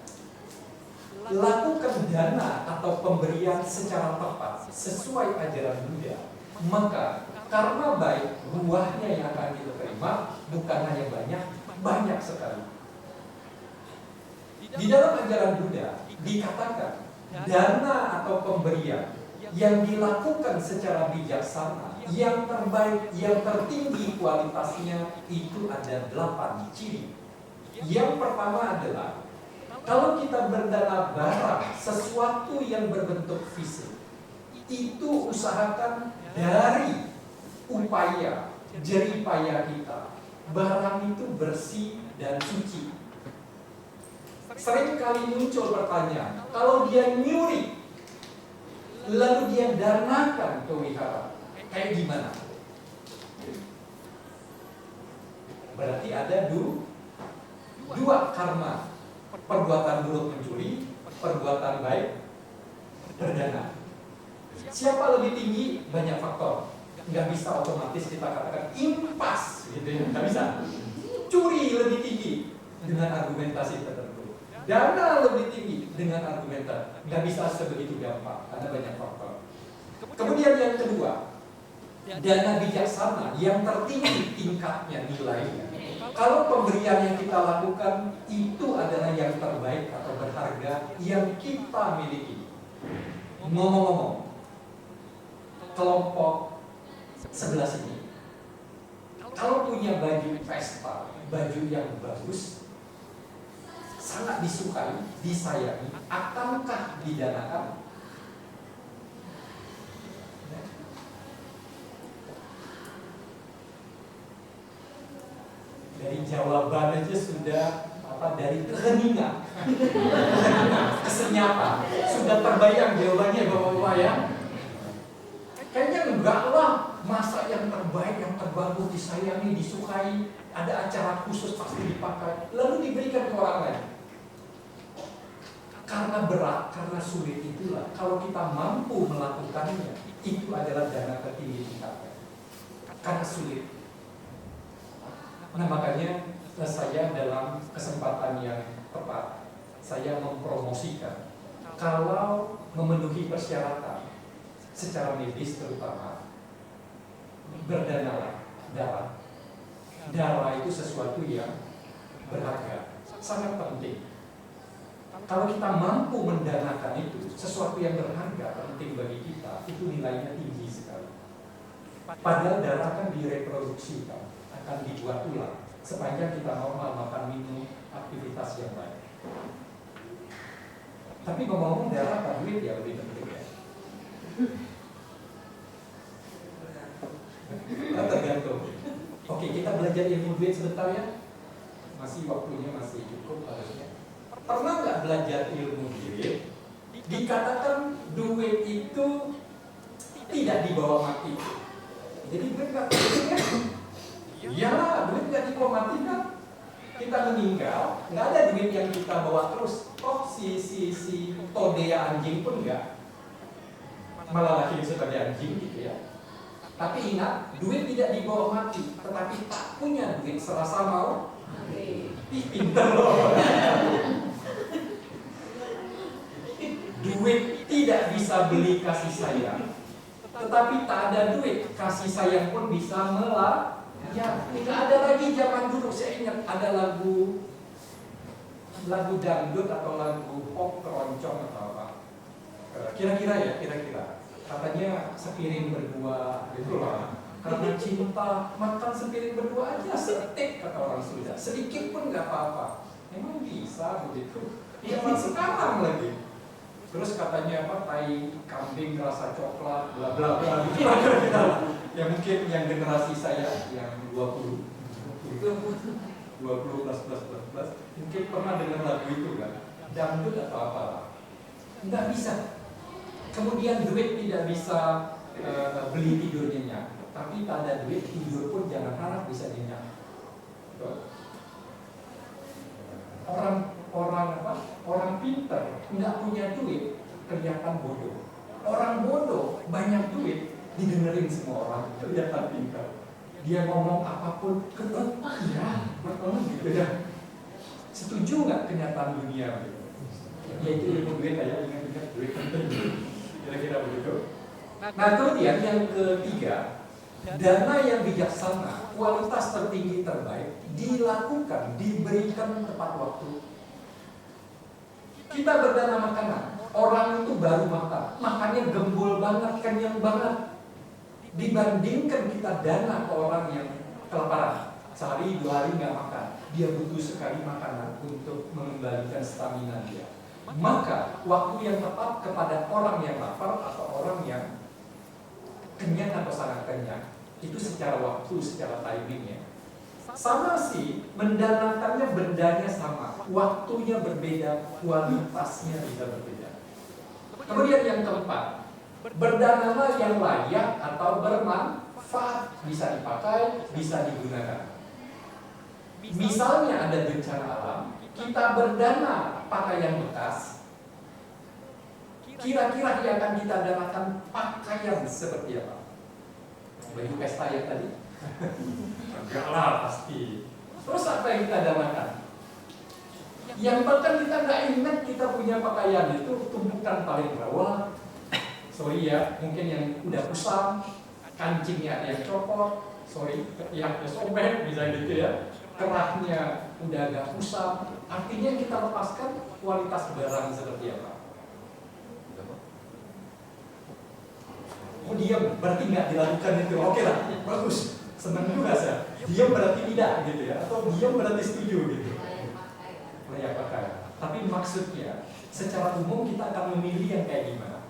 Lakukan dana atau pemberian secara tepat sesuai ajaran Buddha, maka karma baik buahnya yang akan kita terima bukan hanya banyak sekali. Di dalam ajaran Buddha dikatakan dana atau pemberian yang dilakukan secara bijaksana, yang terbaik, yang tertinggi kualitasnya itu ada 8 ciri. Yang pertama adalah kalau kita berdana barang sesuatu yang berbentuk fisik, itu usahakan dari upaya, jeripaya kita, barang itu bersih dan suci. Sering kali muncul pertanyaan, kalau dia nyuri, lalu dia danakan ke wihara, kayak gimana? Berarti ada dua karma, perbuatan buruk mencuri, perbuatan baik berdana. Siapa lebih tinggi? Banyak faktor. Nggak bisa otomatis kita katakan impas, gitu ya. Nggak bisa. Curi lebih tinggi dengan argumentasi tertentu. Dana lebih tinggi dengan argumentasi. Nggak bisa sebegitu gampang. Ada banyak faktor. Kemudian yang kedua, dana bijaksana yang tertinggi tingkatnya nilainya. Kalau pemberian yang kita lakukan itu adalah yang terbaik atau berharga yang kita miliki. Ngomong-ngomong, kelompok sebelah sini, kalau punya baju pesta, baju yang bagus, sangat disukai, disayangi, akankah didanakan? Dari jawaban aja sudah dari keheningan, kesenyapan, sudah terbayang jawabannya bapak-bapak ya. Kayaknya enggak lah, masa yang terbaik, yang terbagus, disayangi, disukai, ada acara khusus pasti dipakai, lalu diberikan ke orang lain. Karena berat, karena sulit itulah, kalau kita mampu melakukannya, itu adalah dana tertinggi tingkatnya. Karena sulit. Nah makanya saya dalam kesempatan yang tepat, saya mempromosikan kalau memenuhi persyaratan secara medis terutama, berdana darah. Darah itu sesuatu yang berharga, sangat penting. Kalau kita mampu mendanakan itu, sesuatu yang berharga, penting bagi kita, itu nilainya tinggi sekali. Padahal darah kan direproduksikan, akan dibuat ulang sepanjang kita normal makan, minum, aktivitas yang baik. Tapi ngomong-ngomong darah apa duit ya lebih penting ya. Tergantung. Oke, kita belajar ilmu duit sebentar ya. Masih waktunya masih cukup harusnya. Pernah nggak belajar ilmu duit? Dikatakan duit itu tidak dibawa mati. Jadi duit nggak penting ya? Iyalah, duit nggak dibawa mati kan? Kita meninggal, nggak ada duit yang kita bawa terus. Oh si todea anjing pun nggak, malah lahir sebagai anjing gitu ya. Tapi ingat, duit tidak dibawa mati, tetapi tak punya duit serasa mau mati. Ih, pinter loh. Duit tidak bisa beli kasih sayang, tetapi tak ada duit, kasih sayang pun bisa ya, tidak ada lagi zaman dulu. Saya ingat ada lagu dangdut atau lagu pop keroncong atau apa. Kira-kira katanya sepiring berdua gitu lah. Karena cinta makan sepiring berdua aja setik, kata orang Sunda. Sedikit pun nggak apa-apa. Emang bisa begitu? Zaman sekarang lagi. Terus katanya apa, tai kambing rasa coklat, bla bla bla gitu lah kira-kira. Ya mungkin yang generasi saya yang 20 plus mungkin pernah dengar lagu itu kan, dangdut atau apalah. Nggak bisa. Kemudian duit tidak bisa beli tidur nyenyak, tapi tak ada duit, tidur pun jangan harap bisa nyenyak. Orang pintar nggak punya duit kelihatan bodoh. Orang bodoh banyak duit didengerin semua orang, kelihatan pintar. Dia ngomong apapun iya betul gitu ya. Setuju nggak kenyataan dunia gitu? Ya itu ilmu duit, saya ingat duit penting. Kira-kira begitu. Nah kemudian yang ketiga, dana yang bijaksana, kualitas tertinggi terbaik dilakukan, diberikan tepat waktu. Kita berdana makanan, orang itu baru makan, makannya gembul banget, kenyang banget. Dibandingkan kita dana ke orang yang kelaparan, sehari 2 hari nggak makan, dia butuh sekali makanan untuk mengembalikan stamina dia. Maka waktu yang tepat kepada orang yang lapar atau orang yang kenyang atau sangat kenyang, itu secara waktu, secara timingnya sama sih, mendanakannya bendanya sama, waktunya berbeda, kualitasnya bisa berbeda. Kemudian yang keempat, berdanalah yang layak atau bermanfaat, bisa dipakai, bisa digunakan. Misalnya ada bencana alam, kita berdana pakaian bekas, kira-kira yang akan kita danakan pakaian seperti apa? Baju pesta yang tadi? Enggak lah pasti. Terus apa yang kita danakan? Yang bahkan kita nggak ingat kita punya pakaian itu tumpukan paling bawah. Sorry ya, mungkin yang udah kusam, kancingnya yang copot, sorry, yang sobek bisa gitu ya. Kerahnya udah agak kusam. Artinya kita lepaskan kualitas barang seperti apa? Oh diam, berarti nggak dilakukan itu. Oke lah, bagus. Senang juga saya. Diam berarti tidak gitu ya, atau diam berarti setuju gitu. Layak pakai. Tapi maksudnya, secara umum kita akan memilih yang kayak gimana?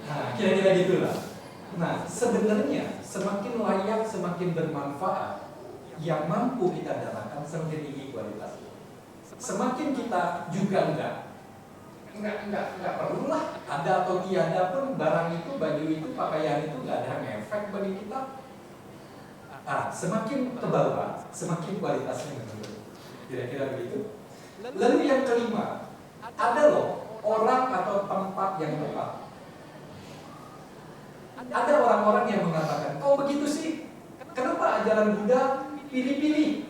Nah, kira-kira gitulah. Nah, sebenarnya semakin layak, semakin bermanfaat, yang mampu kita danakan semakin tinggi kualitasnya. Semakin kita juga enggak perlulah ada atau tiada pun barang itu, baju itu, pakaian itu nggak ada efek bagi kita. Semakin ke bawah, semakin kualitasnya menurun. Kira-kira begitu. Lalu yang kelima, ada loh orang atau tempat yang tepat. Ada orang-orang yang mengatakan, oh begitu sih, kenapa ajaran Buddha pilih-pilih?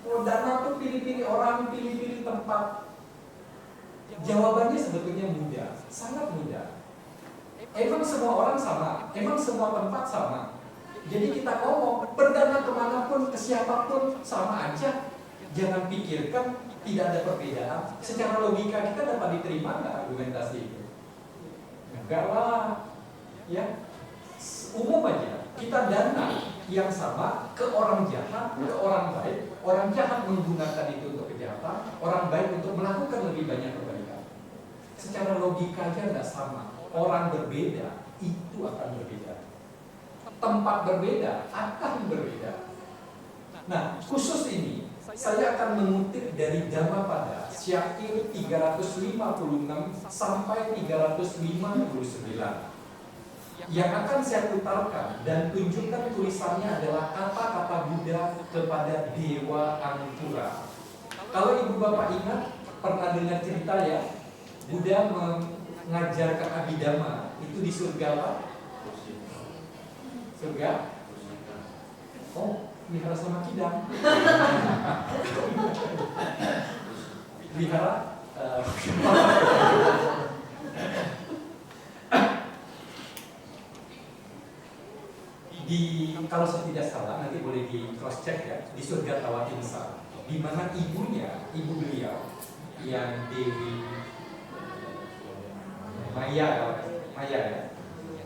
Oh dana tuh pilih-pilih orang, pilih-pilih tempat. Jawabannya sebetulnya mudah, sangat mudah. Emang semua orang sama, emang semua tempat sama. Jadi kita ngomong, berdana kemanapun, ke siapapun, sama aja. Jangan pikirkan tidak ada perbedaan. Secara logika kita dapat diterima nggak argumentasi itu? Enggak lah. Ya, umum aja. Kita dana yang sama ke orang jahat, ke orang baik. Orang jahat menggunakan itu untuk kejahatan, orang baik untuk melakukan lebih banyak kebaikan. Secara logika aja nggak sama. Orang berbeda itu akan berbeda. Tempat berbeda akan berbeda. Nah, khusus ini saya akan mengutip dari Dhammapada Syair 356 sampai 359. Yang akan saya putarkan dan tunjukkan tulisannya adalah kata-kata Buddha kepada Dewa Antura. Kalau ibu bapak ingat, pernah dengar cerita ya, Buddha mengajarkan Abhidhamma itu di surga apa? Surga? Oh, Wihara Selama Kidang. Wihara kalau saya tidak salah, nanti boleh di cross check ya, di Surga Tawatimsa, di mana ibu beliau yang Dewi Maya ya,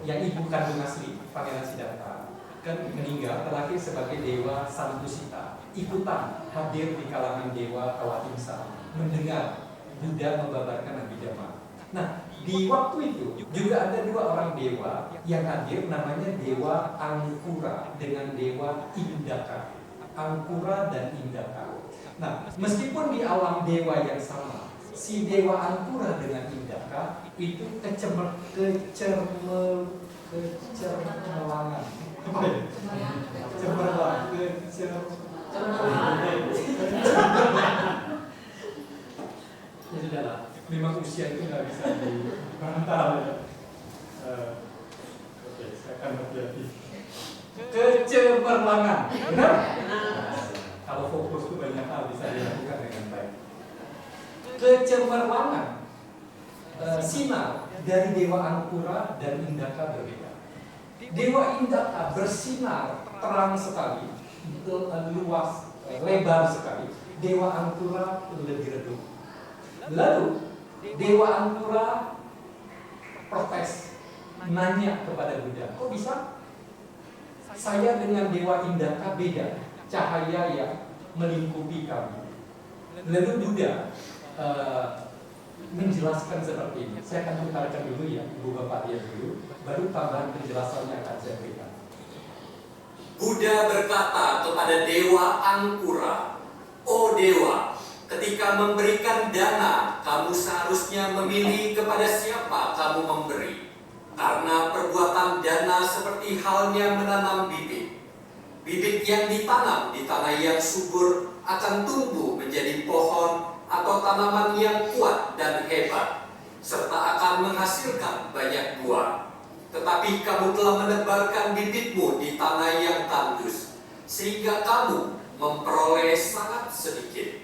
yang ibu kandung asli Pangeran Siddhartha kan meninggal, terlahir sebagai Dewa Santusita, ikutan hadir di kalangan Dewa Tawatimsa, mendengar Buddha membabarkan Abhidhamma. Nah, di waktu itu juga ada dua orang dewa yang hadir, namanya Dewa Angkura dengan Dewa Indaka. Angkura dan Indaka. Nah, meskipun di alam dewa yang sama, si Dewa Angkura dengan Indaka itu ya sudahlah, memang usia itu nggak bisa dibantah ya. Oke, saya akan hati-hati. Kecemerlangan, benar? Kalau fokus itu banyak hal bisa dilakukan dengan baik. Kecemerlangan, sinar dari Dewa Angkura dan Indaka berbeda. Dewa Indaka bersinar terang sekali, luas, lebar sekali. Dewa Angkura lebih redup. Lalu Dewa Angkura protes, nanya kepada Buddha, kok bisa? Saya dengan Dewa Indaka beda, cahaya yang melingkupi kami. Lalu Buddha menjelaskan seperti ini. Saya akan putarkan dulu ya, Ibu Bapak lihat dulu, baru tambahan penjelasannya akan saya berikan. Buddha berkata kepada Dewa Angkura, "Oh Dewa, ketika memberikan dana, kamu seharusnya memilih kepada siapa kamu memberi. Karena perbuatan dana seperti halnya menanam bibit. Bibit yang ditanam di tanah yang subur akan tumbuh menjadi pohon atau tanaman yang kuat dan hebat, serta akan menghasilkan banyak buah. Tetapi kamu telah menebarkan bibitmu di tanah yang tandus, sehingga kamu memperoleh sangat sedikit."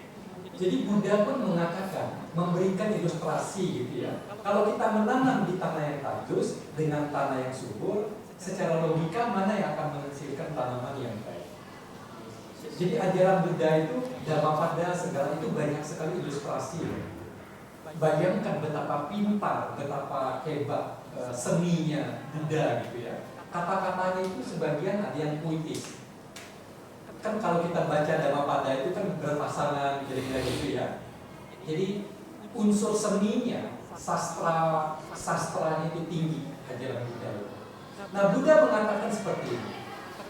Jadi Buddha pun mengatakan, memberikan ilustrasi gitu ya. Kalau kita menanam di tanah yang tandus dengan tanah yang subur, secara logika mana yang akan menghasilkan tanaman yang baik? Jadi ajaran Buddha itu, Dhammapada segala itu banyak sekali ilustrasi. Bayangkan betapa pintar, betapa hebat seninya Buddha gitu ya. Kata-katanya itu sebagian ada yang puitis. Kan kalau kita baca Dhammapada itu kan berpasangan kira-kira gitu ya. Jadi unsur seninya, sastranya itu tinggi ajaran Buddha itu. Nah, Buddha mengatakan seperti ini.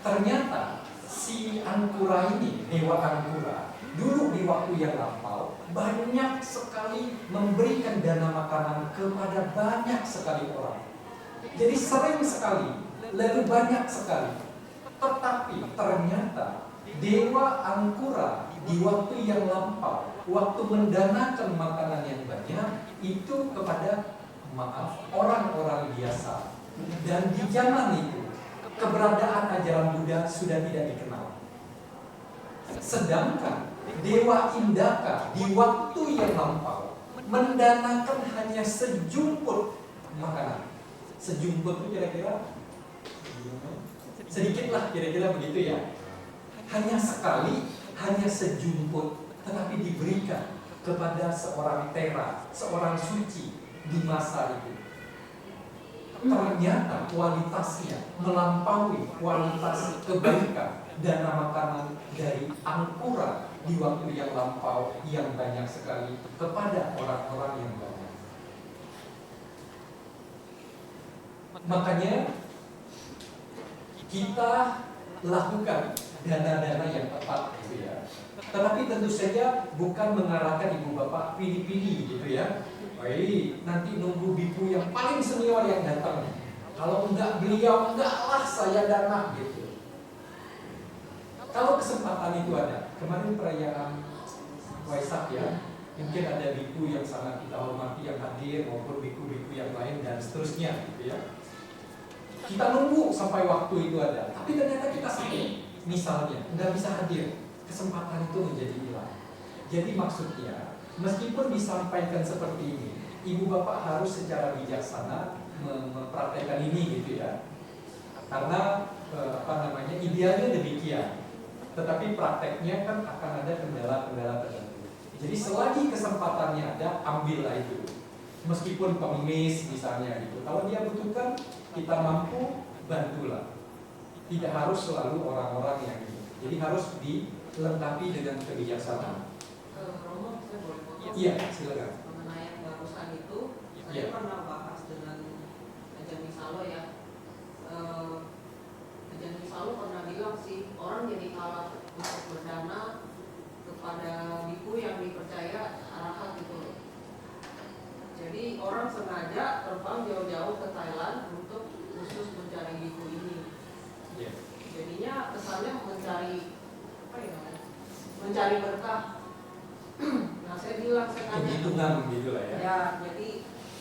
Ternyata si Angkura ini, Dewa Angkura, dulu di waktu yang lampau banyak sekali memberikan dana makanan kepada banyak sekali orang. Jadi sering sekali, lalu banyak sekali. Tetapi ternyata Dewa Angkura di waktu yang lampau, waktu mendanakan makanan yang banyak, itu kepada orang-orang biasa. Dan di zaman itu, keberadaan ajaran Buddha sudah tidak dikenal. Sedangkan Dewa Indaka di waktu yang lampau mendanakan hanya sejumput makanan. Sejumput itu kira-kira sedikit lah, kira-kira begitu ya. Hanya sekali, hanya sejumput, tetapi diberikan kepada seorang tera, seorang suci di masa itu. Ternyata kualitasnya melampaui kualitas kebaikan dana makanan dari Angkura di waktu yang lampau yang banyak sekali kepada orang-orang yang banyak. Makanya kita lakukan dana-dana yang tepat gitu ya. Tetapi tentu saja bukan mengarahkan ibu bapak pilih-pilih gitu ya. Baik, nanti nunggu biku yang paling senior yang datang. Kalau enggak beliau, enggaklah saya dana gitu. Kalau kesempatan itu ada, kemarin perayaan Waisak ya, mungkin ada biku yang sangat kita hormati yang hadir maupun biku-biku yang lain dan seterusnya gitu ya. Kita nunggu sampai waktu itu ada, tapi ternyata kita sakit. misalnya nggak bisa hadir, kesempatan itu menjadi hilang. Jadi maksudnya, meskipun disampaikan seperti ini, ibu bapak harus secara bijaksana mempraktekkan ini gitu ya. Karena idealnya demikian. Tetapi prakteknya kan akan ada kendala-kendala tertentu. Jadi selagi kesempatannya ada, ambillah itu. Meskipun pengemis misalnya gitu. Kalau dia butuhkan, kita mampu, bantulah. Tidak harus selalu orang-orang yang ini. Jadi harus dilengkapi dengan kebijaksanaan. Romo, saya boleh potong? Iya, silakan. Mengenai yang barusan itu, saya Iya. pernah bahas dengan Ajan Misalo ya. Ajan Misalo pernah bilang sih, orang jadi kalah untuk berdana kepada biku yang dipercaya arahat gitu loh. Jadi orang sengaja terbang jauh-jauh ke Thailand untuk khusus mencari biku ini. Iya. Jadinya kesannya mencari berkah. Nah saya bilang, saya tanya, Kehitungan gitu lah ya. ya jadi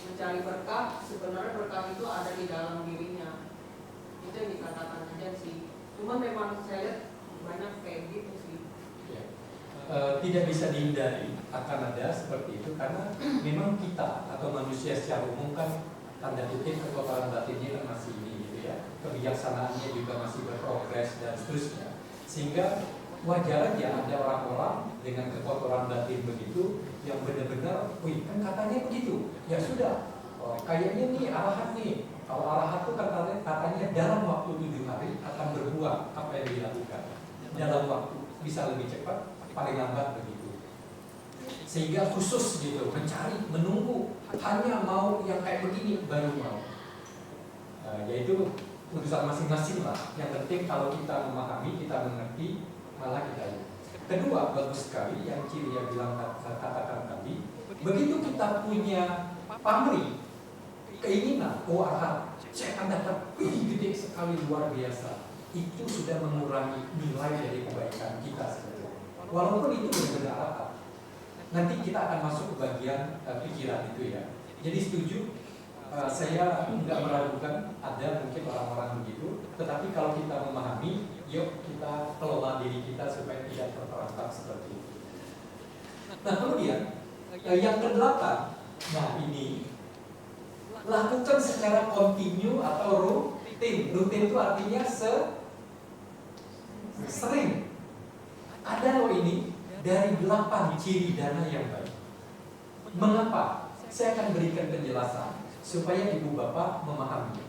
mencari berkah, sebenarnya berkah itu ada di dalam dirinya. Itu yang dikatakan aja sih. Cuman memang saya lihat banyak kayak gitu sih. Ya. Tidak bisa dihindari akan ada seperti itu karena memang kita atau manusia secara umum kan tanda kutip kekotoran batinnya kan masih ini gitu ya, kebijaksanaannya juga masih berprogres dan seterusnya, sehingga wajar aja ada orang-orang dengan kekotoran batin begitu yang benar-benar, wih kan katanya begitu, ya sudah, kayaknya nih arahat nih, kalau arahat tuh katanya dalam waktu 7 hari akan berbuah apa yang dilakukan dalam waktu bisa lebih cepat, paling lambat begitu. Sehingga khusus gitu, mencari, menunggu, hanya mau yang kayak begini baru mau. Yaitu urusan masing-masing lah. Yang penting kalau kita memahami, kita mengerti, malah kita lihat. Kedua, bagus sekali yang Ciri yang bilang katakan tadi. Begitu kita punya pamrih, keinginan, arahat, saya akan dapat gede sekali luar biasa. Itu sudah mengurangi nilai dari kebaikan kita sebetulnya. Walaupun itu benar-benar arahat. Nanti kita akan masuk ke bagian pikiran itu ya. Jadi setuju, saya nggak meragukan ada mungkin orang-orang begitu. Tetapi kalau kita memahami, yuk kita kelola diri kita supaya tidak terperangkap seperti itu. Nah kemudian yang ke-8, nah ini lakukan secara kontinu atau rutin. Rutin itu artinya sering. Ada loh ini dari 8 ciri dana yang baik. Mengapa? Saya akan berikan penjelasan supaya ibu bapak memahami.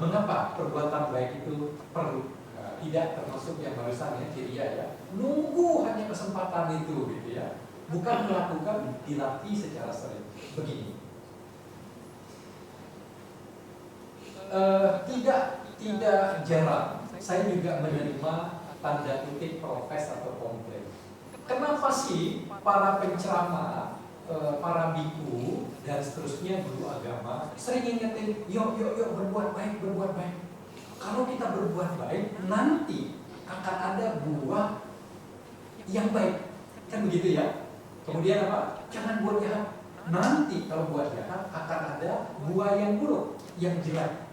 Mengapa perbuatan baik itu perlu? Tidak termasuk yang barusan ya, ciri ya. Nunggu hanya kesempatan itu gitu ya. Bukan melakukan, dilatih secara sering. Begini. Tidak jarang saya juga menerima tanda kutip protes atau komplain. Kenapa sih para penceramah, para biku dan seterusnya guru agama sering ingetin, yuk berbuat baik. Kalau kita berbuat baik, nanti akan ada buah yang baik, kan begitu ya? Kemudian apa? Jangan buat jahat. Nanti kalau buat jahat akan ada buah yang buruk, yang jelek.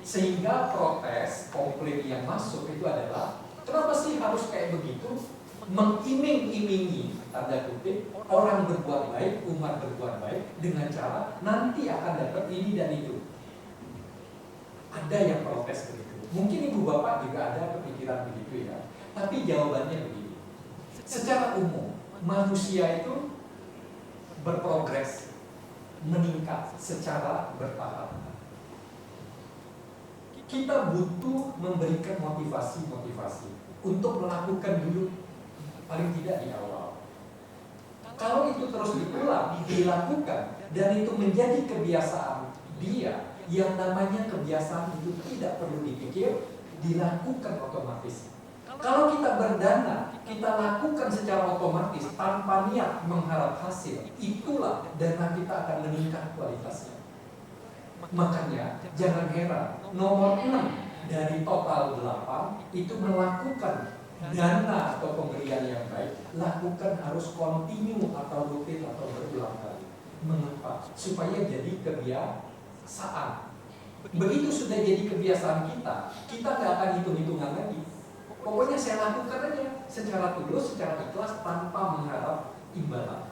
Sehingga protes, komplain yang masuk itu adalah, kenapa sih harus kayak begitu? Mengiming-imingi, tanda kutip, orang berbuat baik, umat berbuat baik dengan cara nanti akan dapat ini dan itu. Ada yang protes begitu. Mungkin ibu bapak juga ada kepikiran begitu ya. Tapi jawabannya begini. Secara umum, manusia itu berprogres, meningkat secara bertahap. Kita butuh memberikan motivasi untuk melakukan dulu, paling tidak di awal. Kalau itu terus diulang, dilakukan, dan itu menjadi kebiasaan dia, yang namanya kebiasaan itu tidak perlu dipikir, dilakukan otomatis. Kalau kita berdana, kita lakukan secara otomatis tanpa niat mengharap hasil, itulah dana kita akan meningkat kualitasnya. Makanya jangan heran, nomor 6 dari total 8 itu melakukan dana atau pemberian yang baik, lakukan harus kontinu atau rutin atau berulang kali. Mengapa? Supaya jadi kebiasaan. Begitu sudah jadi kebiasaan kita nggak akan hitung-hitungan lagi. Pokoknya saya lakukan aja secara tulus, secara ikhlas, tanpa mengharap imbalan.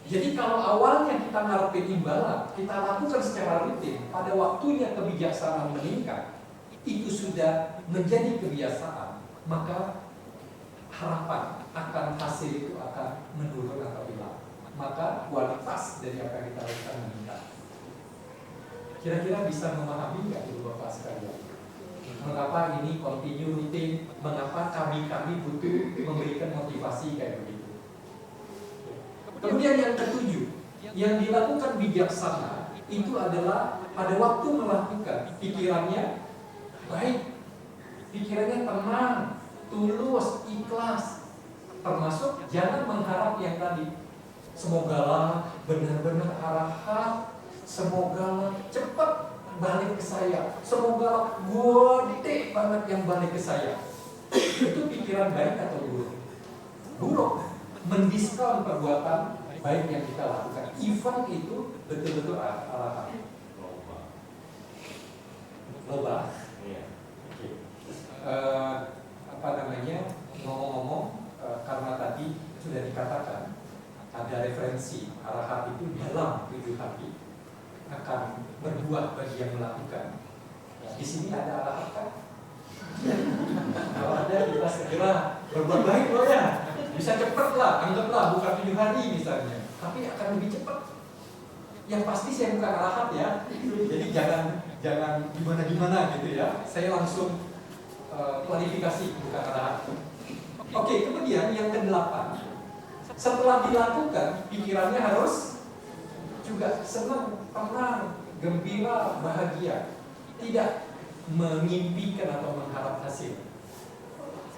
Jadi kalau awalnya kita ngarepin imbalan, kita lakukan secara rutin, pada waktunya kebijaksanaan meningkat, itu sudah menjadi kebiasaan, maka harapan akan hasil itu akan menurun atau hilang. Maka kualitas dari apa yang kita lakukan meningkat. Kira-kira bisa memahami nggak Ibu Bapak sekalian? Mengapa ini continue rutin? Mengapa kami butuh memberikan motivasi kayak begitu? Kemudian yang ketujuh, yang dilakukan bijaksana itu adalah pada waktu melakukan pikirannya baik, pikirannya tenang, tulus, ikhlas. Termasuk jangan mengharap yang tadi, semogalah benar-benar arahan, semogalah cepat balik ke saya, semoga gede banget yang balik ke saya. Itu pikiran baik atau buruk? Buruk. Mendiskon perbuatan baik yang kita lakukan. Even itu betul-betul arahan. Loba. Oke. Apa namanya? Ngomong-ngomong, karena tadi sudah dikatakan ada referensi arahan itu dalam tujuh hati akan berbuah bagi yang melakukan. Di sini ada arahan kan? Kalau ada kita segera berbuat baik loh ya. Bisa cepat lah, anggaplah bukan 7 hari misalnya, tapi akan lebih cepat. Yang pasti saya bukan arahan ya, jadi jangan gimana gitu ya. Saya langsung klarifikasi, bukan arahan. Oke, kemudian yang ke-8, setelah dilakukan, pikirannya harus juga senang, tenang, gembira, bahagia, tidak mengimpikan atau mengharap hasil.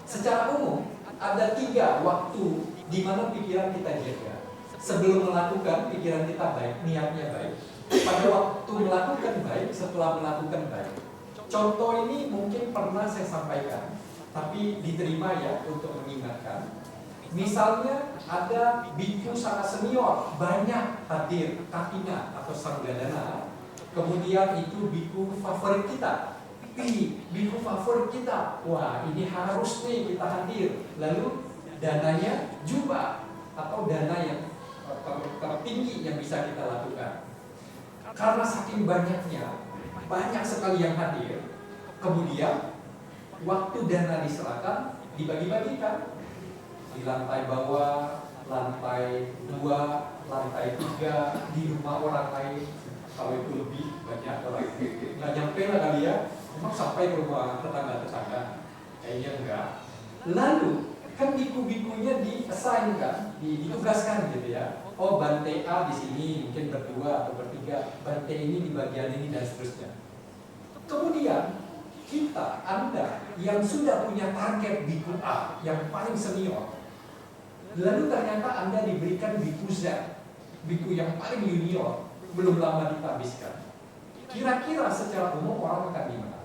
Secara umum ada 3 waktu di mana pikiran kita jaga. Sebelum melakukan, pikiran kita baik, niatnya baik. Pada waktu melakukan baik, setelah melakukan baik. Contoh ini mungkin pernah saya sampaikan, tapi diterima ya untuk mengingatkan. Misalnya ada biku sangat senior, banyak hadir katina atau sanggadana. Kemudian itu biku favorit kita. Biku favorit kita, wah ini harus nih kita hadir. Lalu dananya jubah atau dana yang tertinggi yang bisa kita lakukan. Karena saking banyaknya, banyak sekali yang hadir. Kemudian waktu dana diserahkan, dibagi-bagikan di lantai bawah, lantai 2, lantai 3, di rumah orang lain. Kalau itu lebih banyak orang, nggak nyampe lah kali ya. Memang sampai ke rumah tetangga-tetangga? Kayaknya enggak. Lalu kan biku-bikunya di-assign kan, ditugaskan gitu ya. Oh Bante A di sini mungkin berdua atau bertiga, Bante ini di bagian ini dan seterusnya. Kemudian kita, Anda yang sudah punya target biku A yang paling senior, lalu ternyata Anda diberikan biku Z, biku yang paling junior, belum lama dihabiskan. Kira-kira secara umum orang akan gimana?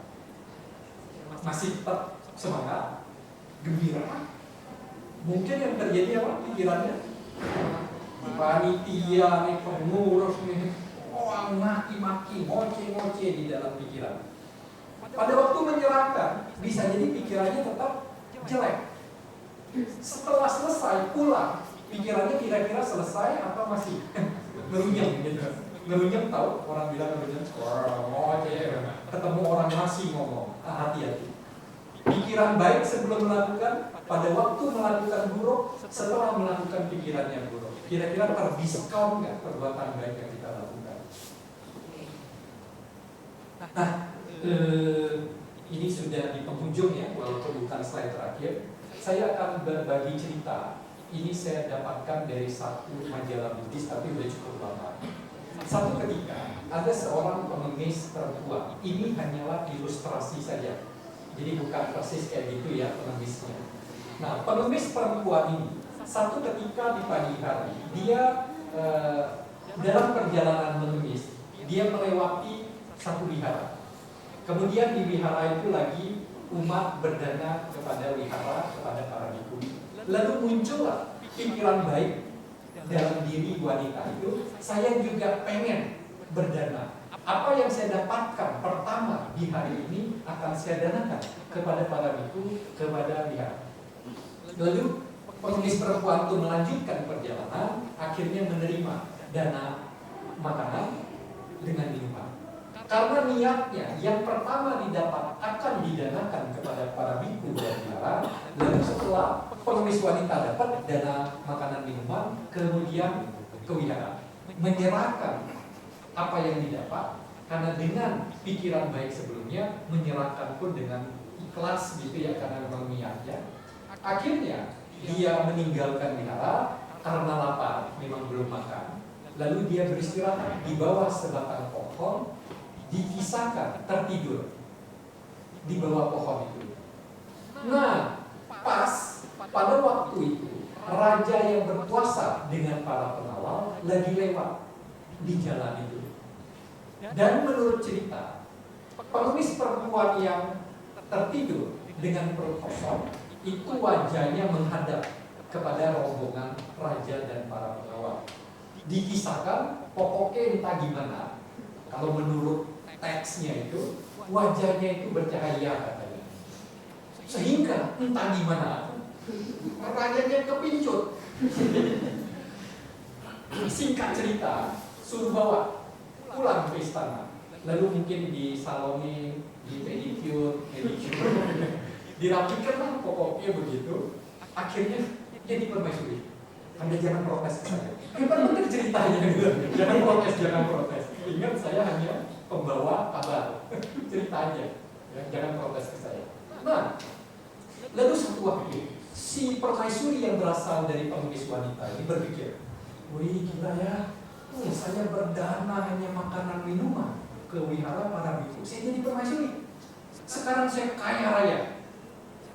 Masih tetap semangat, gembira. Mungkin yang terjadi apa? Pikirannya panitia nih, pengurus nih, orang maki-maki, ngoceh-ngoceh di dalam pikiran. Pada waktu menyerahkan, bisa jadi pikirannya tetap jelek. Setelah selesai pulang, pikirannya kira-kira selesai atau masih ngerunyem gitu. Ngerunyem tahu, orang bilang ngerunyem, ngoceh, ketemu orang masih ngomong, hati-hati. Pikiran baik sebelum melakukan, pada waktu melakukan buruk, setelah melakukan pikirannya buruk. Kira-kira terdiskon nggak perbuatan baik yang kita lakukan? Nah, ini sudah di penghujung ya, walaupun bukan slide terakhir. Saya akan berbagi cerita. Ini saya dapatkan dari satu majalah Buddhis, tapi udah cukup lama. Satu ketika ada seorang pengemis perempuan. Ini hanyalah ilustrasi saja. Jadi bukan persis kayak gitu ya pengemisnya. Nah, pengemis perempuan ini satu ketika di pagi hari dia dalam perjalanan mengemis, dia melewati satu wihara. Kemudian di wihara itu lagi umat berdana kepada wihara, kepada para biku. Lalu muncullah pikiran baik dalam diri wanita itu, saya juga pengen berdana. Apa yang saya dapatkan pertama di hari ini akan saya danakan kepada para biku, kepada wihara. Lalu pengemis perempuan itu melanjutkan perjalanan, akhirnya menerima dana makanan dengan minuman. Karena niatnya yang pertama didapat akan didanakan kepada para biku dan wihara. Lalu setelah pengemis wanita dapat dana makanan minuman, kemudian ke wihara menyerahkan apa yang didapat, karena dengan pikiran baik sebelumnya menyerahkan pun dengan ikhlas gitu ya, karena memang niatnya. Akhirnya dia meninggalkan wihara karena lapar, memang belum makan. Lalu dia beristirahat di bawah sebatang pohon, dikisahkan tertidur di bawah pohon itu. Nah, pas pada waktu itu raja yang berkuasa dengan para pengawal lagi lewat di jalan itu. Dan menurut cerita, pengemis perempuan yang tertidur dengan perut kosong itu wajahnya menghadap kepada rombongan raja dan para pengawal. Dikisahkan pokoknya entah gimana, kalau menurut teksnya itu wajahnya itu bercahaya katanya. Sehingga entah gimana rajanya kepincut. Singkat cerita, suruh bawa pulang ke istana. Lalu mungkin di saloni, di pedicure, dirapikan lah pokoknya begitu. Akhirnya jadi permaisuri. Anda jangan protes ke saya. Benar ceritanya gitu. Jangan protes. Ingat saya hanya pembawa kabar. Cerita aja. Ya, jangan protes ke saya. Nah, lalu satu waktu si permaisuri yang berasal dari pengemis wanita ini berpikir, wih gila ya, saya berdana hanya makanan minuman ke wihara para biku. Saya jadi permaisuri. Sekarang saya kaya raya.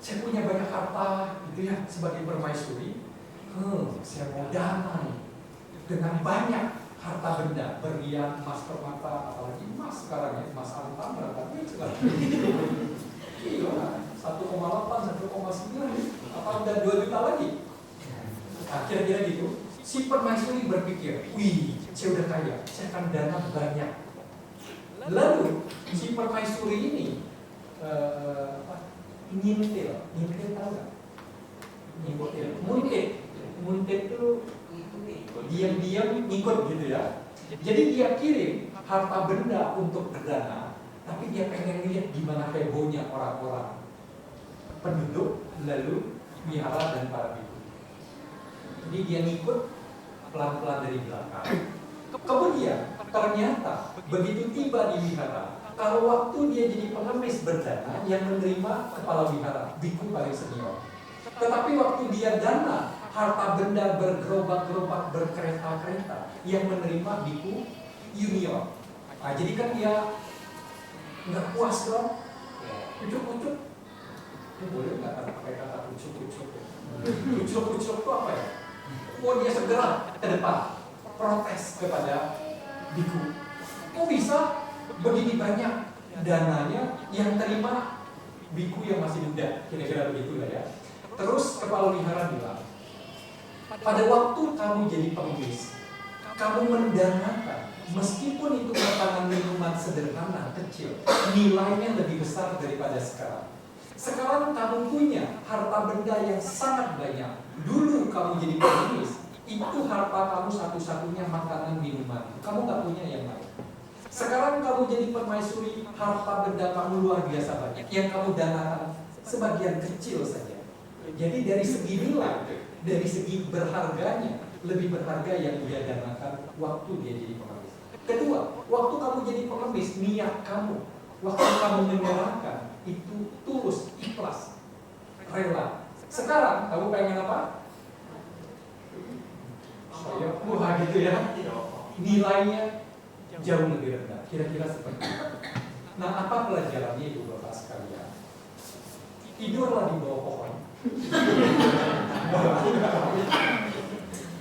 Saya punya banyak harta gitu ya sebagai permaisuri. Saya mau dana nih dengan banyak harta benda, berlian, emas permata, apalagi emas sekarang ya, emas antam berapa duit sekarang? Gila, 1,8, 1,9, apa udah 2 juta lagi? Akhirnya gitu, si permaisuri berpikir, wih, saya udah kaya, saya akan dana banyak. Lalu si permaisuri ini nyintil tahu nggak? Muntit itu diam-diam ngikut gitu ya. Jadi dia kirim harta benda untuk berdana, tapi dia pengen lihat gimana hebohnya orang-orang penduduk, lalu wihara dan para biku. Jadi dia ngikut pelan-pelan dari belakang. Kemudian ternyata begitu tiba di wihara, kalau waktu dia jadi pengemis berdana, yang menerima kepala wihara, biku paling senior. Tetapi waktu dia dana, harta benda bergerobak-gerobak, berkereta-kereta, yang menerima biku junior. Nah, jadi kan dia nggak puas dong, ucuk-ucuk. Ini boleh nggak pakai kata ucuk-ucuk? Ucuk-ucuk itu apa ya? Oh, dia segera ke depan protes kepada biku. Kok bisa begini banyak dananya yang terima biku yang masih muda? Kira-kira begitulah ya. Terus kepala wihara bilang, pada waktu kamu jadi pengemis, kamu mendanakan, meskipun itu makanan minuman sederhana, kecil, nilainya lebih besar daripada sekarang. Sekarang kamu punya harta benda yang sangat banyak. Dulu kamu jadi pengemis, itu harta kamu satu-satunya makanan minuman. Kamu gak punya yang lain. Sekarang kamu jadi permaisuri, harta benda kamu luar biasa banyak. Yang kamu danakan sebagian kecil saja. Jadi dari segi nilai, dari segi berharganya, lebih berharga yang dia danakan waktu dia jadi pengemis. Kedua, waktu kamu jadi pengemis, niat kamu, waktu kamu menyerahkan, itu tulus, ikhlas, rela. Sekarang kamu pengen apa? Saya wah gitu ya. Nilainya jauh lebih rendah. Kira-kira seperti itu. Nah, apa pelajarannya ibu bapak sekalian? Tidurlah di bawah pohon.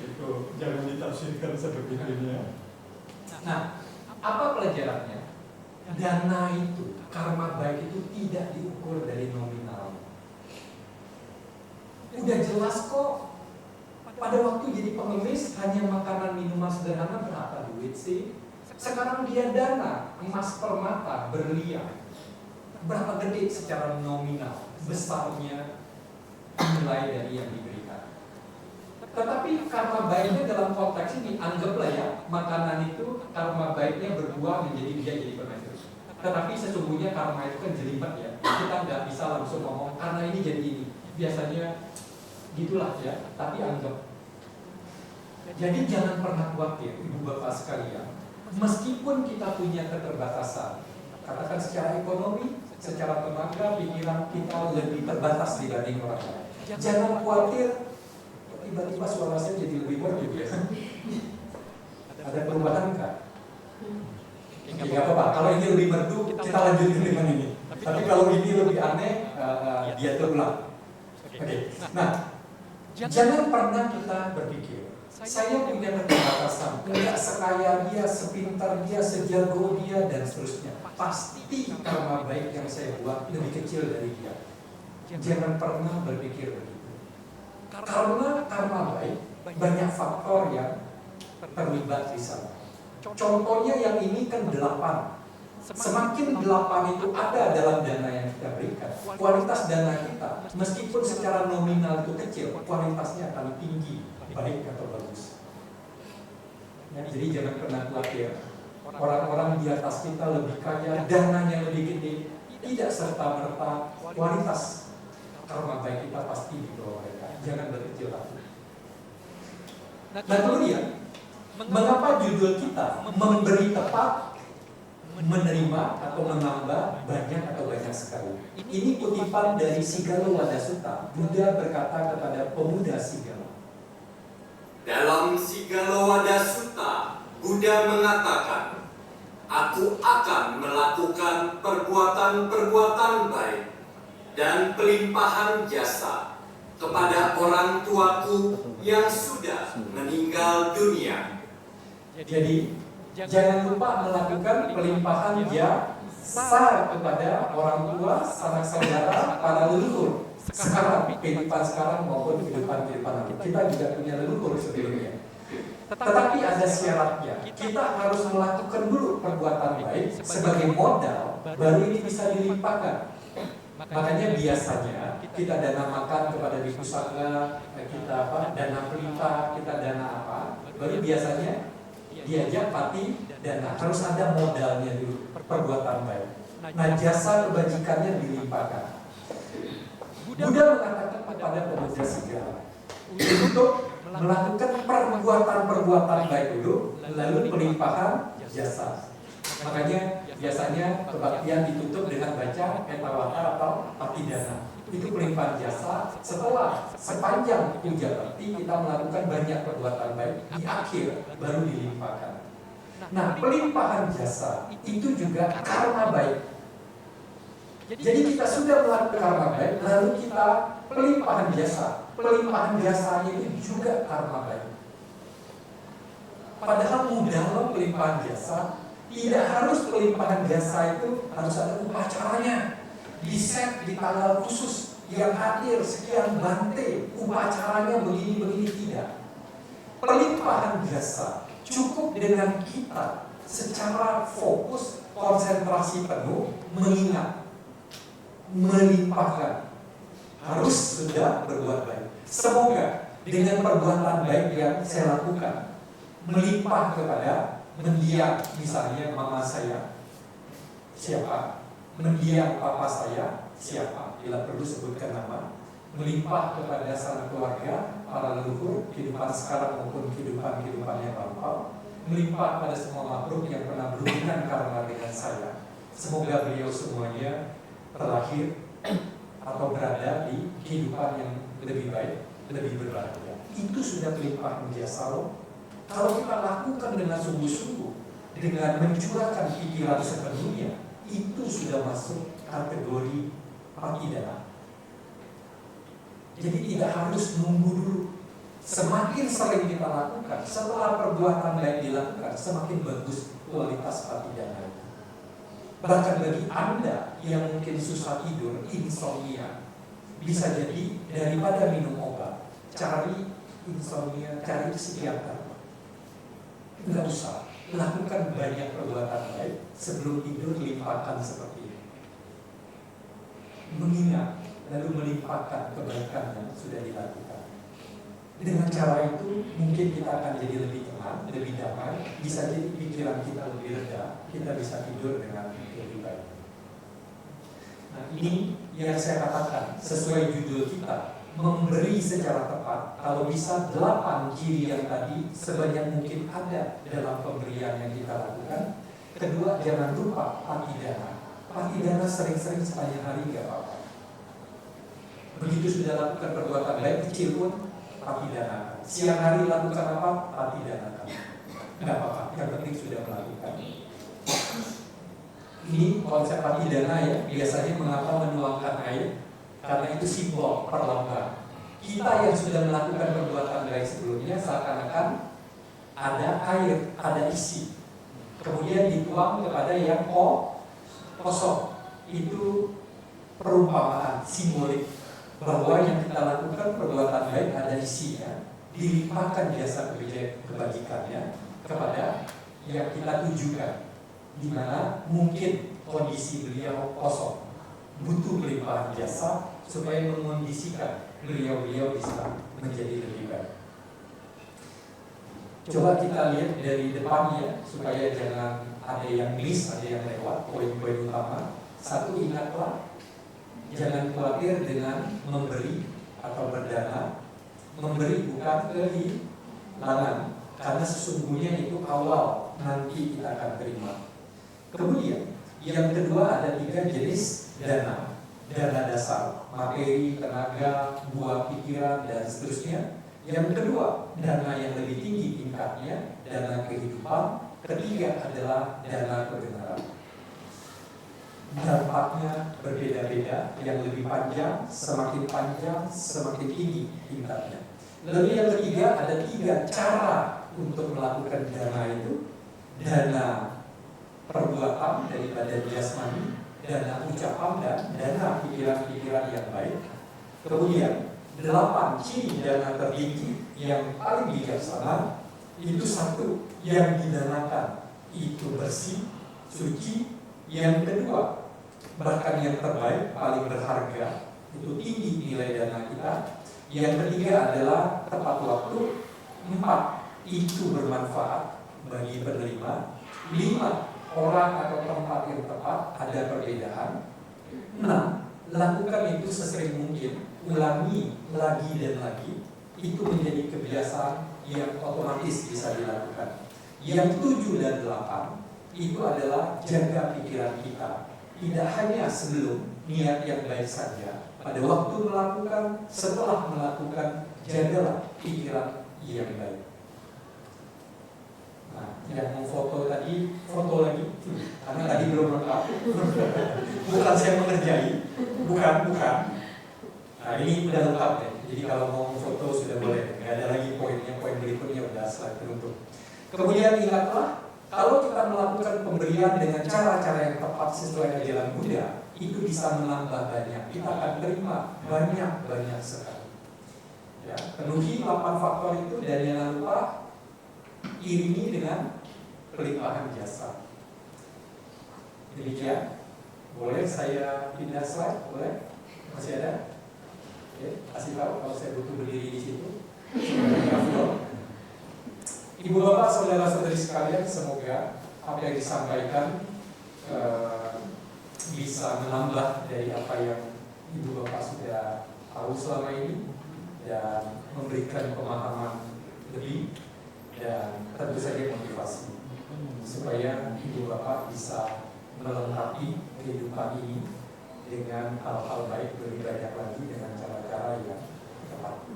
Itu jangan ditafsirkan sebegitunya. Nah, apa pelajarannya? Dana itu, karma baik itu tidak diukur dari nominal. Udah jelas kok. Pada waktu jadi pengemis hanya makanan minuman sederhana berapa duit sih? Sekarang dia dana emas permata berlian. Berapa gede secara nominal besarnya nilai dari yang diberikan. Tetapi karma baiknya dalam konteks ini, anggaplah ya, makanan itu karma baiknya berbuah menjadi dia jadi permaisuri. Tetapi sesungguhnya karma itu kan jelimet ya. Kita nggak bisa langsung ngomong karena ini jadi ini. Biasanya gitulah ya, tapi anggap. Jadi jangan pernah khawatir ibu bapak sekalian. Meskipun kita punya keterbatasan, katakan secara ekonomi, secara tenaga, pikiran kita lebih terbatas dibanding orang lain. Jangan khawatir, tiba-tiba suara saya jadi lebih merdu ya. Ada perubahan kan? Ya nggak apa-apa, kalau ini lebih merdu, kita lanjutin dengan ini. Tapi kalau ini lebih aneh, dia terulang. Oke. Nah, jangan pernah kita berpikir saya punya keterbatasan, tidak sekaya dia, sepintar dia, sejago dia, dan seterusnya. Pasti karma baik yang saya buat lebih kecil dari dia. Jangan pernah berpikir begitu. Karena karma baik, banyak faktor yang terlibat di sana. Contohnya yang ini kan 8. Semakin 8 itu ada dalam dana yang kita berikan, kualitas dana kita, meskipun secara nominal itu kecil, kualitasnya akan tinggi, baik atau bagus. Ya, jadi jangan pernah khawatir. Orang-orang di atas kita lebih kaya, dananya lebih gede, tidak serta-merta kualitas karma baik kita pasti di bawah mereka. Jangan berkecil hati. Nah kemudian, mengapa judul kita memberi tepat, menerima atau menambah banyak atau banyak sekali? Ini kutipan dari Sigalo Wadasutta. Buddha berkata kepada pemuda Sigalo. Dalam Sigalo Wadasutta, Buddha mengatakan, aku akan melakukan perbuatan-perbuatan baik dan pelimpahan jasa kepada orang tuaku yang sudah meninggal dunia. Jadi, jangan lupa melakukan pelimpahan jasa kepada orang tua, sanak saudara, para leluhur. Sekarang, kehidupan sekarang maupun kehidupan nanti. Kita juga punya leluhur sebelumnya. Tetapi ada syaratnya. Kita harus melakukan dulu perbuatan baik sebagai modal, baru ini bisa dilimpahkan. Makanya biasanya kita dana makan kepada biku sangga, kita dana pelita, kita dana apa, baru biasanya diajak pati dana. Harus ada modalnya dulu, perbuatan baik. Nah, jasa kebajikannya dilimpahkan. Buddha mengatakan kepada pemuda Sigala untuk melakukan perbuatan-perbuatan baik dulu, lalu pelimpahan jasa. Makanya biasanya kebaktian ditutup dengan baca etawata atau patidana. Itu pelimpahan jasa. Setelah sepanjang puja bakti kita melakukan banyak perbuatan baik, di akhir baru dilimpahkan. Nah, pelimpahan jasa itu juga karma baik. Jadi kita sudah melakukan karma baik, lalu kita pelimpahan jasa. Pelimpahan jasanya itu juga karma baik. Padahal dalam pelimpahan jasa, tidak harus pelimpahan jasa itu harus ada upacaranya. Di set di tanggal khusus, yang hadir sekian bante, upacaranya begini-begini, tidak. Pelimpahan jasa cukup dengan kita secara fokus, konsentrasi penuh, mengingat, melimpahkan, harus sudah berbuat baik. Semoga dengan perbuatan baik yang saya lakukan melimpah kepada mendiang, misalnya mama saya siapa, mendiang papa saya siapa, bila perlu sebutkan nama, melimpah kepada sanak keluarga, para leluhur, kehidupan sekarang maupun kehidupan yang lampau, melimpah pada semua makhluk yang pernah berhubungan karena dengan saya. Semoga beliau semuanya terlahir atau berada di kehidupan yang lebih baik, lebih berbahagia. Itu sudah pelimpahan jasa loh. Kalau kita lakukan dengan sungguh-sungguh, dengan mencurahkan pikiran sepenuhnya, itu sudah masuk kategori patidana. Jadi tidak harus nunggu dulu. Semakin sering kita lakukan, setelah perbuatan baik dilakukan, semakin bagus kualitas patidana. Bahkan bagi Anda yang mungkin susah tidur, insomnia, bisa jadi daripada minum obat, cari insomnia, cari psikiater. Enggak usah, lakukan banyak perbuatan baik, sebelum tidur limpahkan seperti ini. Mengingat, lalu melimpahkan kebaikan yang sudah dilakukan. Dengan cara itu, mungkin kita akan jadi lebih tenang, lebih damai, bisa jadi pikiran kita lebih reda, kita bisa tidur dengan lebih baik. Nah, ini yang saya katakan, sesuai judul kita, memberi secara tepat. Kalau bisa 8 ciri yang tadi sebanyak mungkin ada dalam pemberian yang kita lakukan. Kedua, jangan lupa patidana. Patidana sering-sering sepanjang hari nggak apa-apa. Begitu sudah lakukan perbuatan baik kecil pun patidana. Siang hari lakukan apa? Patidana. Nggak apa-apa, yang penting sudah melakukan. Ini konsep patidana ya, biasanya mengapa menuangkan air? Karena itu simbol perlombaan. Kita yang sudah melakukan perbuatan baik sebelumnya seakan-akan ada air, ada isi. Kemudian dituang kepada yang kosong. Itu perumpamaan, simbolik bahwa yang kita lakukan perbuatan baik ada isinya, dilimpahkan jasa kebajikannya kepada yang kita tujukan, di mana mungkin kondisi beliau kosong, butuh pelimpahan jasa supaya mengondisikan beliau bisa menjadi lebih baik. Coba kita lihat dari depannya supaya jangan ada yang miss, ada yang lewat poin-poin utama. Satu, ingatlah, jangan khawatir dengan memberi atau berdana. Memberi bukan kehilangan, karena sesungguhnya itu awal nanti kita akan terima. Kemudian yang kedua, ada 3 jenis dana. Dana dasar, materi, tenaga, buah pikiran, dan seterusnya. Yang kedua, dana yang lebih tinggi tingkatnya, dana kehidupan. Ketiga adalah dana kebenaran. Dampaknya berbeda-beda, yang lebih panjang, semakin tinggi tingkatnya. Lalu yang ketiga, ada 3 cara untuk melakukan dana itu. Dana perbuatan daripada jasmani, dana ucapan, dan dana pikiran-pikiran yang baik. Kemudian 8 ciri dana tertinggi yang paling bijaksana itu 1, yang didanakan itu bersih, suci. Yang kedua, bahkan yang terbaik, paling berharga, itu tinggi nilai dana kita. Yang ketiga adalah tepat waktu. 4, itu bermanfaat bagi penerima. 5, orang atau tempat yang tepat, ada perbedaan. 6, lakukan itu sesering mungkin, ulangi lagi dan lagi. Itu menjadi kebiasaan yang otomatis bisa dilakukan. Yang 7 dan 8 itu adalah jaga pikiran kita. Tidak hanya sebelum niat yang baik saja, pada waktu melakukan, setelah melakukan, jagalah pikiran yang baik. Nah, yang mau foto tadi, foto lagi, karena tadi belum lengkap. Bukan saya mengerjai, bukan. Nah, ini udah lengkap ya. Jadi kalau mau foto sudah boleh. Nggak ada lagi poinnya, poin berikutnya udah slide penutup. Kemudian ingatlah, kalau kita melakukan pemberian dengan cara-cara yang tepat sesuai ajaran Buddha, itu bisa menambah banyak. Kita akan terima banyak sekali. Ya, penuhi 8 faktor itu, dan jangan lupa iringi dengan pelimpahan jasa. Demikian. Boleh saya pindah slide? Boleh? Masih ada? Oke, kasih tahu kalau saya butuh berdiri di situ. Ibu bapak, saudara-saudari sekalian, semoga apa yang disampaikan bisa menambah dari apa yang ibu bapak sudah tahu selama ini, dan memberikan pemahaman lebih, dan tentu saja motivasi supaya ibu bapak bisa melengkapi kehidupan ini dengan hal-hal baik lebih banyak lagi dengan cara-cara yang tepat.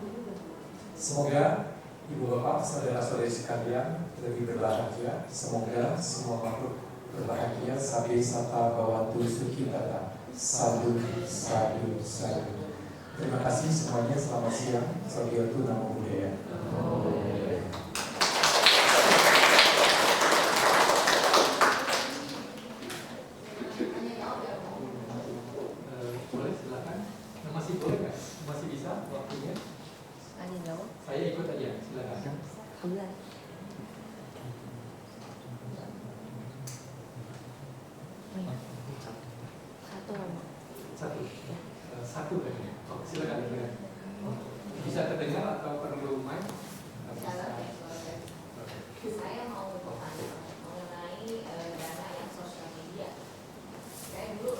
Semoga ibu bapak, saudara-saudari sekalian lebih berbahagia. Semoga semua makhluk berbahagia. Sabi sata bawatu sukitata. Sadu. Terima kasih semuanya. Selamat siang. Sabiatu Namo Buddhaya. Boleh, silakan. Masih boleh nggak? Masih bisa waktunya? Saya ikut aja, silakan. satu kayaknya. Oh, silakan. Bisa terdengar atau perlu mic? Saya mau bertanya mengenai dana yang sosial media. Saya dulu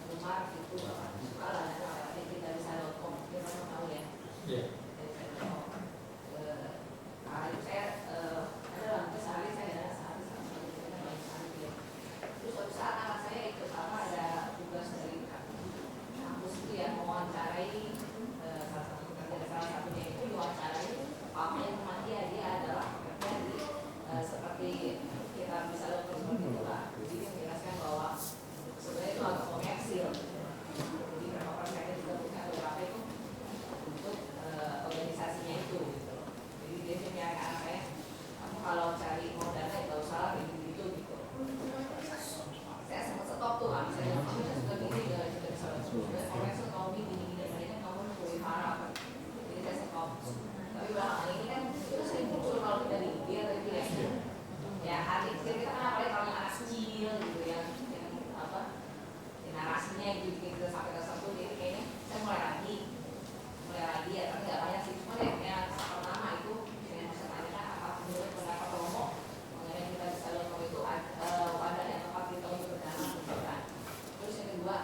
gemar itu suka lah dana kita.com, kita tahu ya. Iya. Itu saya adalah sehari saya dana sehari ya. Terus suatu saat anak saya ikut ada tugas dari kampus itu ya, mewawancarai salah satunya itu diwawancarai papanya teman dia adalah seperti kita bisa lihat seperti itu lah. Jadi menjelaskan bahwa sebenarnya itu agak komersil. Jadi berapa persennya juga bukan berapa itu untuk organisasinya itu. Gitu. Jadi dia punya anak saya, kamu kalau cari mau dana ya nggak usah lah gitu. Saya sempat stop tuh, misalnya kamu suka gini nggak juga bisa lihat komersil kamu gini dan kamu lebih parah. Jadi saya stop. Tapi belakangan ini kan itu sering muncul kalau kita di dia tadi ya adik kita kan apalagi kalau anak kecil gitu yang apa narasinya gitu kita sampai ke satu, jadi kayaknya saya mulai lagi ya, tapi nggak banyak sih, cuma yang pertama itu yang saya tanyakan apa menurut pendapat Romo mengenai kita bisa lihat itu wadah yang tepat kita untuk berdana kan. Terus yang kedua,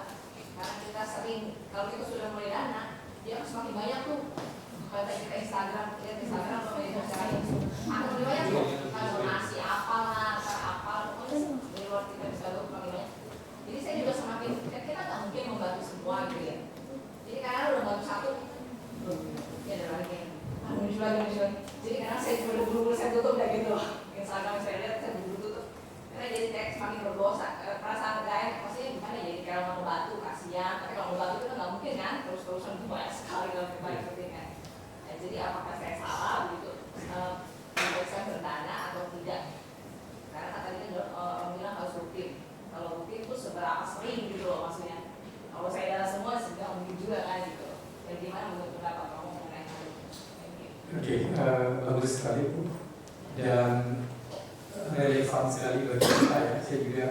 karena kita sering kalau kita sudah mulai dana dia akan semakin banyak tuh. Kalau kita Instagram atau media sosial akan lebih banyak tuh, kalau donasi apalah, pokoknya dari luar kita bisa lihat lebih banyak. Jadi saya juga semakin, kita nggak mungkin membantu semua gitu ya. Jadi karena udah membantu satu, ya ada lagi. Muncul lagi. Jadi karena saya cuma buru-buru saya tutup udah gitu. Instagram saya lihat saya buru-buru tutup. Karena jadi kayak semakin berdosa, perasaan nggak enak. Maksudnya gimana ya? Jadi kalau mau membantu kasihan, tapi kalau membantu itu nggak mungkin kan terus-terusan banyak sekali dalam banyak seperti kan. Jadi apakah saya salah gitu saya berdana atau tidak? Karena tadi kan orang bilang harus rutin. Kalau rutin itu seberapa sering gitu loh maksudnya. Kalau saya dana semua sebenarnya mungkin juga kan gitu. Jadi gimana menurut pendapat kamu mengenai hal itu? Oke, bagus sekali Bu. Dan relevan sekali bagi kita ya. Saya juga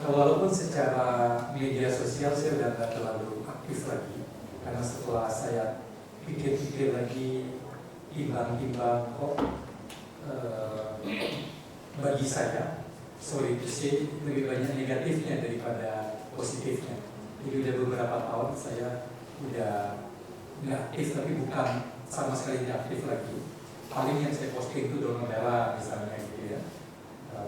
walaupun secara media sosial saya sudah tidak terlalu aktif lagi, karena setelah saya pikir-pikir lagi, timbang-timbang kok bagi saya sorry to say lebih banyak negatifnya daripada positifnya. Jadi udah beberapa tahun saya udah nggak aktif, tapi bukan sama sekali tidak aktif lagi. Paling yang saya posting itu donor darah misalnya gitu ya.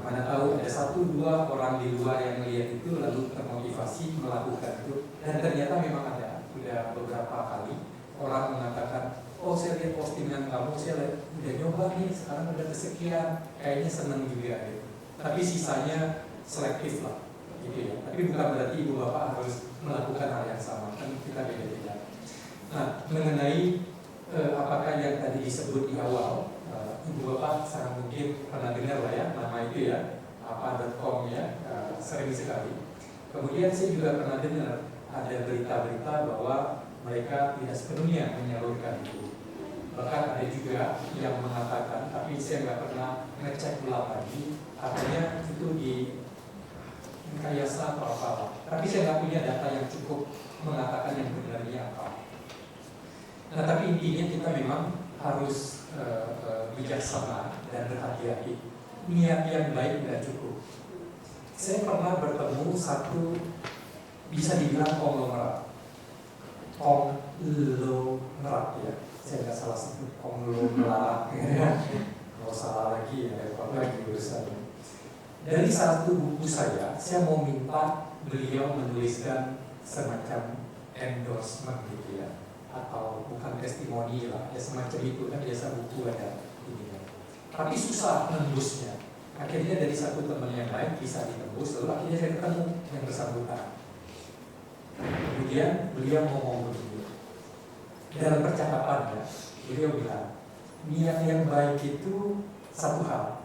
Mana tahu ada 1-2 orang di luar yang melihat itu lalu termotivasi melakukan itu, dan ternyata memang ada. Udah beberapa kali orang mengatakan, oh saya lihat postingan kamu, saya lihat udah nyoba nih, sekarang udah kesekian, kayaknya seneng juga gitu. Tapi sisanya selektif lah gitu ya. Tapi bukan berarti ibu bapak harus melakukan hal yang sama, kan kita beda-beda. Nah, mengenai apakah yang tadi disebut di awal, ibu bapak sangat mungkin pernah dengar lah ya nama itu ya, apa.com ya, sering sekali. Kemudian saya juga pernah dengar ada berita-berita bahwa mereka tidak sepenuhnya menyalurkan itu. Bahkan ada juga yang mengatakan, tapi saya nggak pernah ngecek ulang lagi, katanya itu di rekayasa atau apa. Tapi saya nggak punya data yang cukup mengatakan yang benarnya apa. Nah, tapi intinya kita memang harus bijaksana dan berhati-hati. Niat yang baik tidak cukup. Saya pernah bertemu satu, bisa dibilang konglomerat ya, saya nggak salah sebut konglomerat ya. Kalau salah lagi ya repot lagi urusannya. Dari satu buku saya mau minta beliau menuliskan semacam endorsement gitu ya, atau bukan testimoni lah ya, semacam itu kan biasa buku ada ini ya. Tapi susah menembusnya. Akhirnya dari satu teman yang lain bisa ditembus, lalu akhirnya saya ketemu yang bersangkutan. Kemudian beliau ngomong begini, dalam percakapannya beliau bilang, niat yang baik itu satu hal,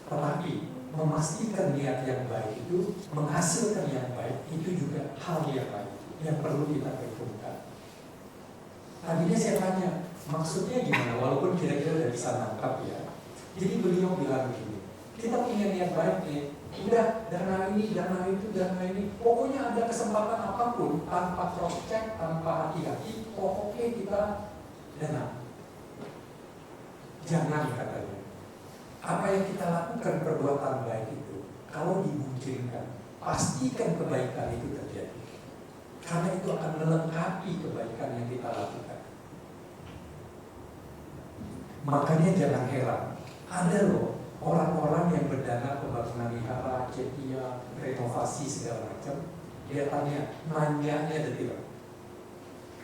tetapi memastikan niat yang baik itu menghasilkan yang baik itu juga hal yang baik yang perlu kita perhitungkan. Tadinya saya tanya, maksudnya gimana? Walaupun kira-kira udah bisa nangkap ya. Jadi beliau bilang begini, kita punya niat baik nih, Udah dana ini, dana itu, dana ini. Pokoknya ada kesempatan apapun tanpa cross check, tanpa hati-hati, pokoknya kita dana. Jangan katanya. Apa yang kita lakukan perbuatan baik itu, kalau dimungkinkan, pastikan kebaikan itu terjadi. Karena itu akan melengkapi kebaikan yang kita lakukan. Makanya jangan heran, ada loh orang-orang yang berdana pembangunan wihara, cetia, renovasi segala macam. Dia tanya, nanyanya detail.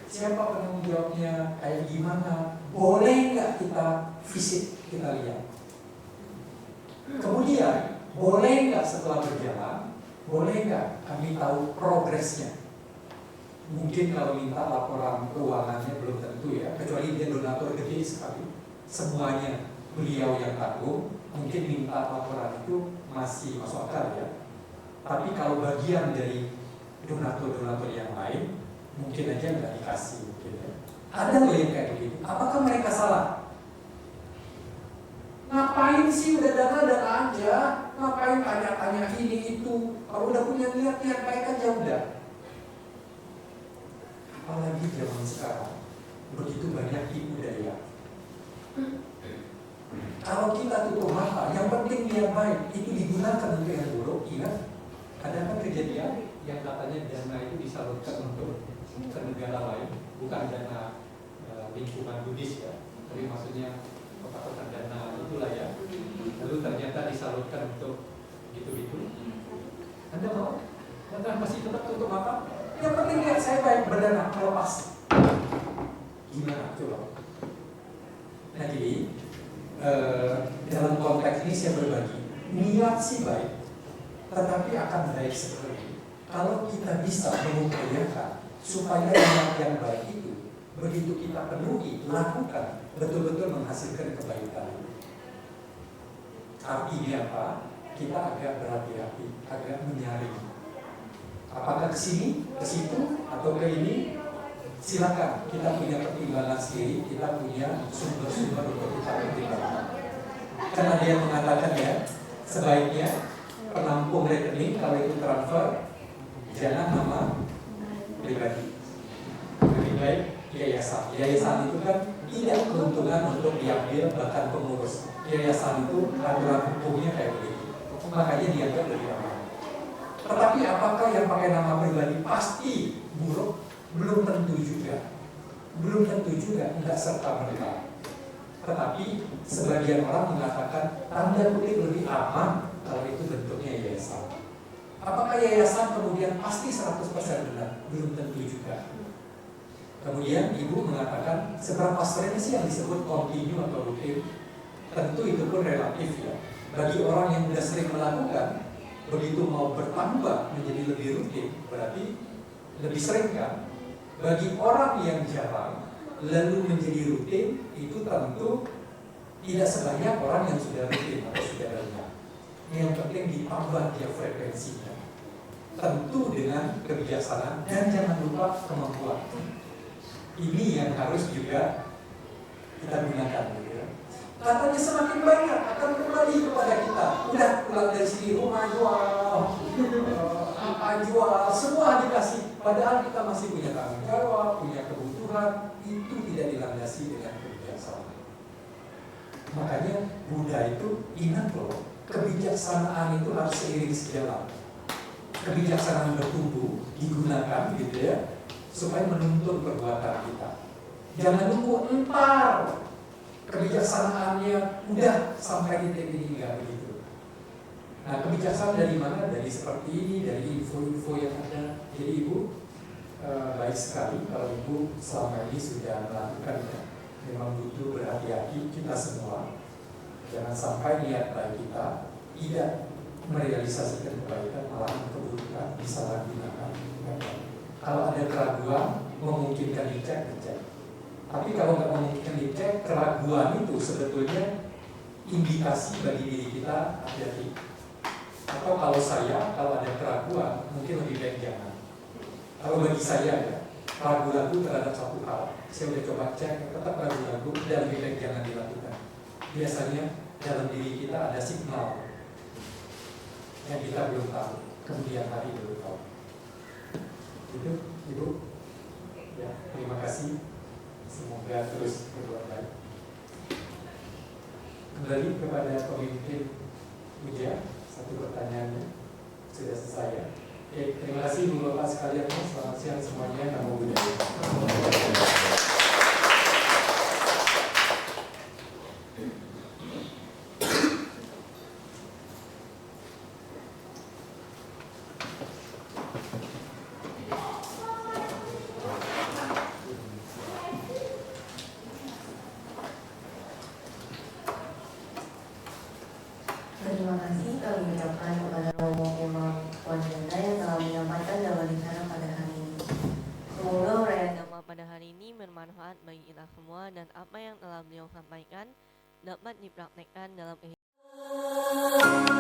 Siapa penanggung jawabnya? Kayak gimana? Boleh nggak kita visit, kita lihat? Kemudian, boleh nggak setelah berjalan? Boleh nggak kami tahu progresnya? Mungkin kalau minta laporan keuangannya belum tentu ya, kecuali dia donatur gede sekali. Semuanya beliau yang tanggung, mungkin minta laporan itu masih masuk akal ya. Tapi kalau bagian dari donatur-donatur yang lain, mungkin aja nggak dikasih mungkin ya. Ada loh yang kayak begitu. Apakah mereka salah? Ngapain sih udah dana aja? Ngapain tanya-tanya ini itu? Kalau udah punya niat baik aja udah. Apalagi zaman sekarang begitu banyak tipu daya. Kalau kita tutup mata, yang penting niat baik itu digunakan untuk yang buruk. Ingat, ada kan kejadian yang katanya dana itu disalurkan untuk ke negara lain, bukan dana lingkungan Buddhis ya, tapi maksudnya kotak-kotak dana itulah ya. Lalu ternyata disalurkan untuk gitu-gitu. Anda mau? Anda masih tetap tutup mata? Yang penting lihat saya baik berdana, lepas. Gimana coba? Nah jadi dalam konteks ini saya berbagi, niat sih baik, tetapi akan baik sekali kalau kita bisa mengupayakan supaya niat yang baik itu begitu kita penuhi, lakukan, betul-betul menghasilkan kebaikan. Artinya apa? Kita agak berhati-hati, agak menyaring. Apakah ke sini, ke situ, atau ke ini? Silakan, kita punya pertimbangan sendiri, kita punya sumber-sumber untuk kita pertimbangkan. Karena dia mengatakan ya, sebaiknya penampung rekening kalau itu transfer, jangan nama pribadi. Lebih baik yayasan. Yayasan itu kan tidak keuntungan untuk diambil bahkan pengurus. Yayasan itu aturan hukumnya kayak begitu. Makanya dianggap lebih aman. Tetapi apakah yang pakai nama pribadi pasti buruk? Belum tentu juga. Belum tentu juga, tidak serta-merta. Tetapi sebagian orang mengatakan tanda kutip lebih aman kalau itu bentuknya yayasan. Apakah yayasan kemudian pasti 100% benar? Belum tentu juga. Kemudian ibu mengatakan seberapa sering sih yang disebut kontinu atau rutin? Tentu itu pun relatif ya. Bagi orang yang sudah sering melakukan, begitu mau bertambah menjadi lebih rutin, berarti lebih sering kan? Bagi orang yang jarang lalu menjadi rutin, itu tentu tidak sebanyak orang yang sudah rutin atau sudah banyak. Yang penting ditambah dia frekuensinya, tentu dengan kebijaksanaan dan jangan lupa kemampuan. Ini yang harus juga kita gunakan. Katanya semakin banyak akan kembali kepada kita. Udah pulang dari sini, rumah jual, apa jual, semua dikasih. Padahal kita masih punya tanggung jawab, punya kebutuhan. Itu tidak dilandasi dengan kebijaksanaan. Makanya Buddha itu ingat loh, kebijaksanaan itu harus seiring sejalan. Kebijaksanaan bertumbuh, digunakan gitu ya, supaya menuntun perbuatan kita. Jangan nunggu entar kebijaksanaannya udah sampai di titik ini, enggak begitu. Nah, kebijaksanaan dari mana? Dari seperti ini, dari info-info yang ada. Jadi ibu baik sekali kalau ibu selama ini sudah melakukan ya. Memang butuh berhati-hati kita semua. Jangan sampai niat baik kita tidak merealisasikan kebaikan, malahan keburukan disalahgunakan. Kalau ada keraguan, memungkinkan dicek. Tapi kalau nggak memungkinkan dicek, keraguan itu sebetulnya indikasi bagi diri kita hati-hati. Atau kalau ada keraguan, mungkin lebih baik jangan. Kalau bagi saya ya, ragu-ragu terhadap satu hal, saya udah coba cek, tetap ragu-ragu, dan lebih baik jangan dilakukan. Biasanya dalam diri kita ada signal yang kita belum tahu, kemudian hari belum tahu. Itu Ibu. Ya, terima kasih. Semoga terus berbuat baik. Kembali kepada pemimpin Uja, satu pertanyaannya sudah selesai ya. Oke, terima kasih Bu Bapak sekalian. Selamat siang semuanya. Namo Buddhaya. Terima kasih kami ucapkan kepada Romo Imam Wandanda yang telah menyampaikan dalam acara pada hari ini. Semoga uraian Dhamma pada hari ini bermanfaat bagi kita semua dan apa yang telah beliau sampaikan dapat dipraktekkan dalam kehidupan.